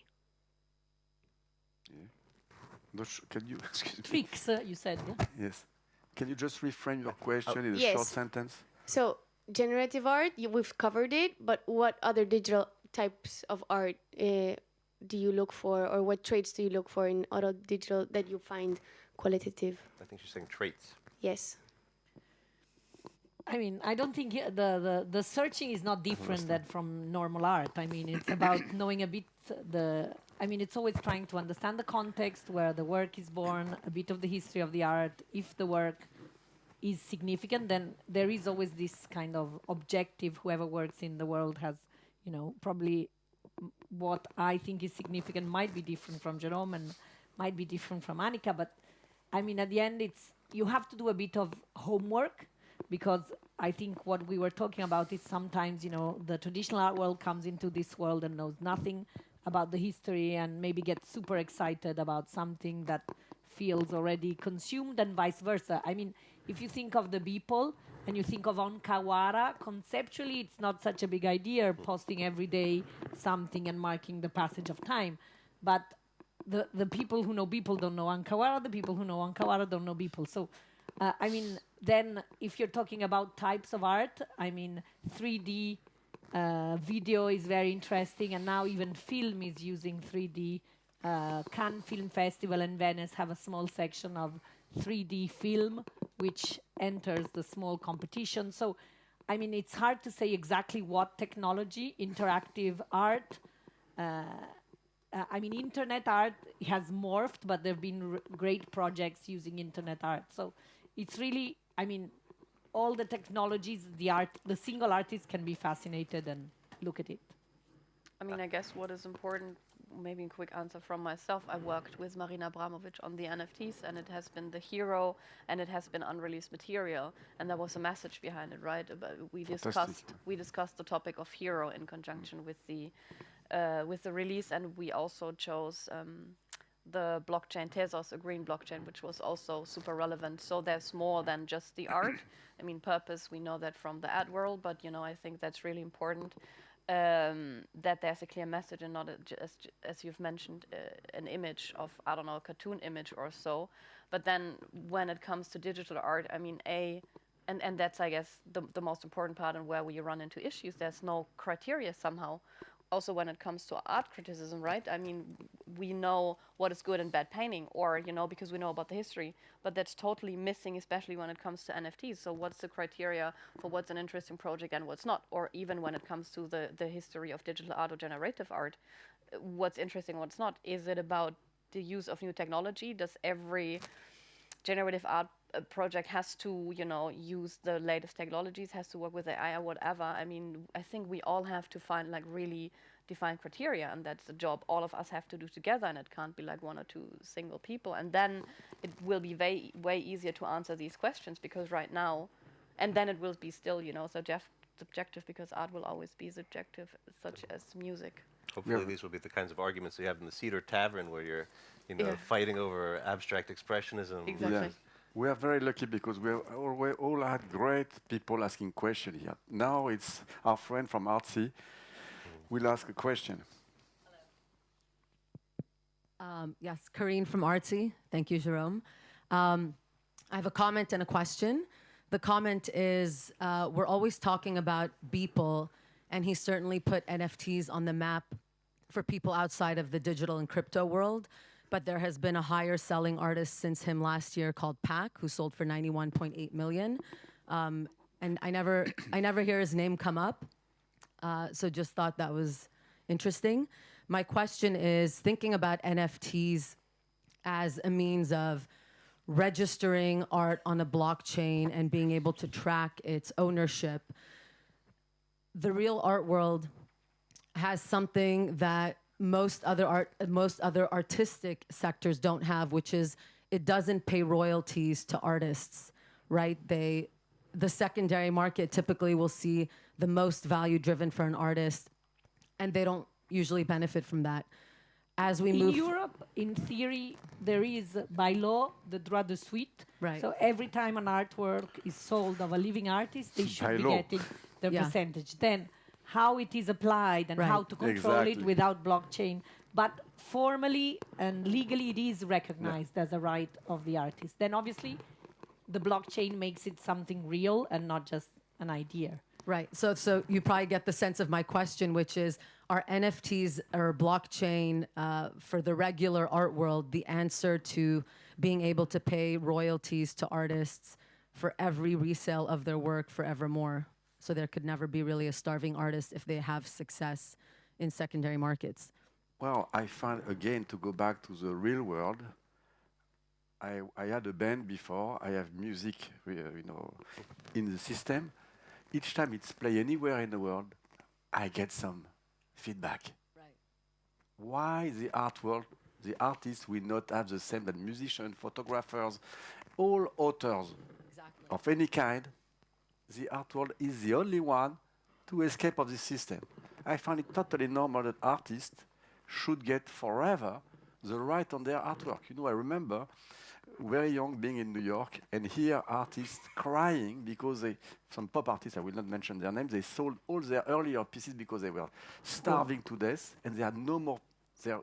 Yeah. Can you excuse me? Tricks, you said. Yeah? Yes. Can you just reframe your question in a short sentence? So generative art, we've covered it, but what other digital types of art do you look for, or what traits do you look for in other digital that you find qualitative? I think she's saying traits. Yes. I mean, I don't think the searching is not different than from normal art. I mean, it's about knowing a bit it's always trying to understand the context where the work is born, a bit of the history of the art. If the work is significant, then there is always this kind of objective. Whoever works in the world has, probably what I think is significant might be different from Jérôme and might be different from Anika. But I mean, at the end, you have to do a bit of homework, because I think what we were talking about is sometimes, the traditional art world comes into this world and knows nothing about the history and maybe gets super excited about something that feels already consumed and vice versa. I mean, if you think of the Beeple and you think of Onkawara, conceptually it's not such a big idea posting every day something and marking the passage of time. But the people who know Beeple don't know Onkawara, the people who know Onkawara don't know Beeple. So, I mean, then if you're talking about types of art, I mean, 3D video is very interesting, and now even film is using 3D. Cannes Film Festival and Venice have a small section of 3D film, which enters the small competition. So, I mean, it's hard to say exactly what technology, interactive art. I mean, internet art has morphed, but there have been great projects using internet art. So, it's really, I mean, all the technologies, the single artist can be fascinated and look at it. I mean, I guess what is important, maybe a quick answer from myself. I worked with Marina Abramovic on the NFTs, and it has been the hero, and it has been unreleased material, and there was a message behind it, right? We discussed the topic of hero in conjunction with the release, and we also chose the blockchain Tezos, a green blockchain, which was also super relevant. So there's more than just the art. I mean, purpose, we know that from the ad world, but you know, I think that's really important. That there's a clear message and not just, as you've mentioned, an image of, I don't know, a cartoon image or so. But then when it comes to digital art, I mean, and that's, I guess, the most important part and where we run into issues, there's no criteria somehow. Also when it comes to art criticism, right? I mean, we know what is good and bad painting, or, you know, because we know about the history, but that's totally missing, especially when it comes to NFTs. So what's the criteria for what's an interesting project and what's not? Or even when it comes to the history of digital art or generative art, what's interesting, what's not? Is it about the use of new technology? Does every generative art project has to, you know, use the latest technologies, has to work with AI or whatever? I mean, I think we all have to find like really defined criteria, and that's a job all of us have to do together, and it can't be like one or two single people. And then it will be way easier to answer these questions, because right now, and then it will be still, you know, subjective, because art will always be subjective, such as music. Hopefully these will be the kinds of arguments you have in the Cedar Tavern, where you're, you know, fighting over abstract expressionism. Exactly. Yeah. We are very lucky because we all had great people asking questions here. Now it's our friend from Artsy will ask a question. Yes, Karine from Artsy. Thank you, Jérôme. I have a comment and a question. The comment is, we're always talking about Beeple, and he certainly put NFTs on the map for people outside of the digital and crypto world. But there has been a higher selling artist since him last year called Pac, who sold for 91.8 million. And I never hear his name come up. So just thought that was interesting. My question is, thinking about NFTs as a means of registering art on a blockchain and being able to track its ownership, the real art world has something that most other artistic sectors don't have, which is it doesn't pay royalties to artists, right? The secondary market typically will see the most value driven for an artist, and they don't usually benefit from that. As we move in Europe, in theory, there is by law the droit de suite. Right. So every time an artwork is sold of a living artist, they should be getting their percentage. Then how it is applied and how to control it without blockchain. But formally and legally, it is recognized as a right of the artist. Then obviously, the blockchain makes it something real and not just an idea. Right. So you probably get the sense of my question, which is, are NFTs or blockchain for the regular art world the answer to being able to pay royalties to artists for every resale of their work forevermore? So there could never be really a starving artist if they have success in secondary markets. Well, I find, again, to go back to the real world, I had a band before. I have music, you know, in the system. Each time it's played anywhere in the world, I get some feedback. Right. Why the art world, the artists will not have the same that musicians, photographers, all authors of any kind? The art world is the only one to escape of this system. I find it totally normal that artists should get forever the right on their artwork. You know, I remember very young being in New York and hear artists crying because some pop artists, I will not mention their names, they sold all their earlier pieces because they were starving to death and they had no more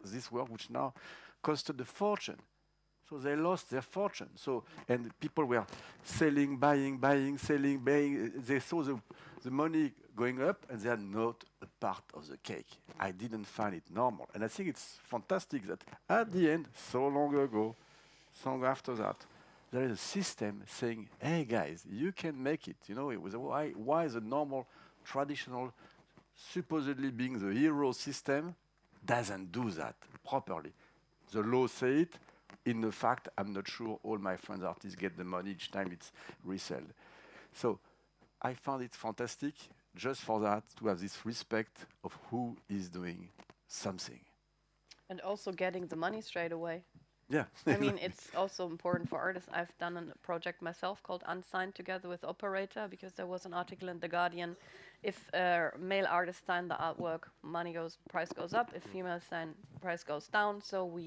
this work, which now costed a fortune. So they lost their fortune. So, and people were selling, buying, selling, buying. They saw the money going up and they are not a part of the cake. I didn't find it normal. And I think it's fantastic that at the end, so long ago, long after that, there is a system saying, hey guys, you can make it. You know, it was why the normal, traditional, supposedly being the hero system doesn't do that properly. The law say it. In the fact, I'm not sure all my friends artists get the money each time it's resold. So I found it fantastic just for that, to have this respect of who is doing something. And also getting the money straight away. Yeah. I mean, it's also important for artists. I've done a project myself called Unsigned together with Operator, because there was an article in The Guardian. If male artists sign the artwork, price goes up. If females sign, price goes down. So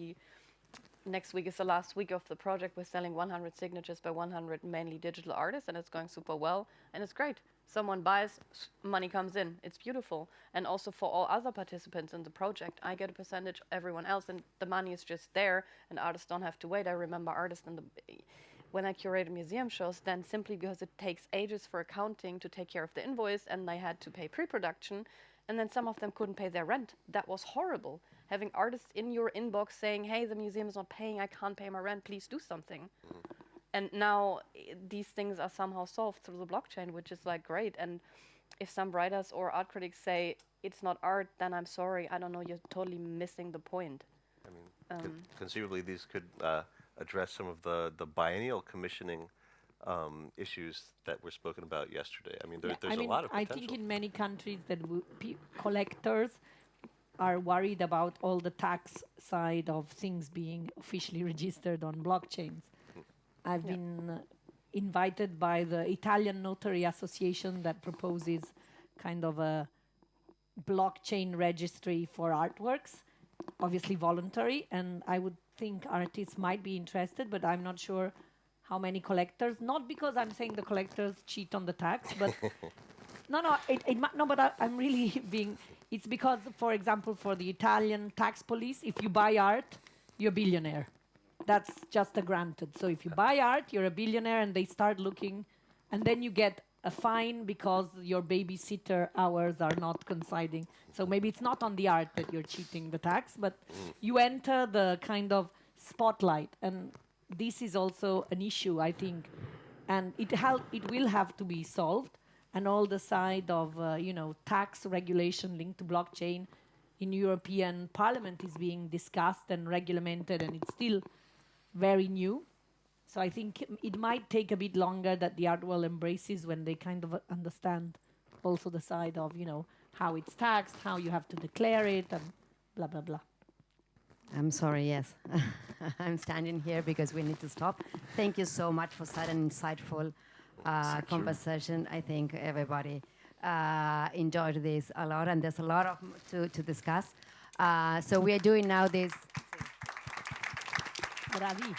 next week is the last week of the project. We're selling 100 signatures by 100 mainly digital artists, and it's going super well, and it's great. Someone buys, money comes in. It's beautiful. And also for all other participants in the project, I get a percentage, everyone else, and the money is just there, and artists don't have to wait. I remember artists when I curated museum shows, then simply because it takes ages for accounting to take care of the invoice, and they had to pay pre-production, and then some of them couldn't pay their rent. That was horrible. Having artists in your inbox saying, hey, the museum is not paying, I can't pay my rent, please do something. And now these things are somehow solved through the blockchain, which is like great. And if some writers or art critics say it's not art, then I'm sorry, I don't know, you're totally missing the point. I mean, conceivably these could address some of the biennial commissioning issues that were spoken about yesterday. I mean, there's a lot of potential. I think in many countries that collectors are worried about all the tax side of things being officially registered on blockchains. I've been invited by the Italian Notary Association that proposes kind of a blockchain registry for artworks, obviously voluntary, and I would think artists might be interested, but I'm not sure how many collectors, not because I'm saying the collectors cheat on the tax, but I'm really being, it's because, for example, for the Italian tax police, if you buy art, you're a billionaire. That's just a granted. So if you buy art, you're a billionaire, and they start looking, and then you get a fine because your babysitter hours are not coinciding. So maybe it's not on the art that you're cheating the tax, but you enter the kind of spotlight, and this is also an issue, I think, and it will have to be solved. And all the side of tax regulation linked to blockchain in European Parliament is being discussed and regulated, and it's still very new. So I think it might take a bit longer that the art world embraces when they kind of understand also the side of, how it's taxed, how you have to declare it, and blah, blah, blah. I'm sorry, yes. I'm standing here because we need to stop. Thank you so much for such an insightful conversation. I think everybody enjoyed this a lot, and there's a lot of to discuss. So we are doing now this. Bravi.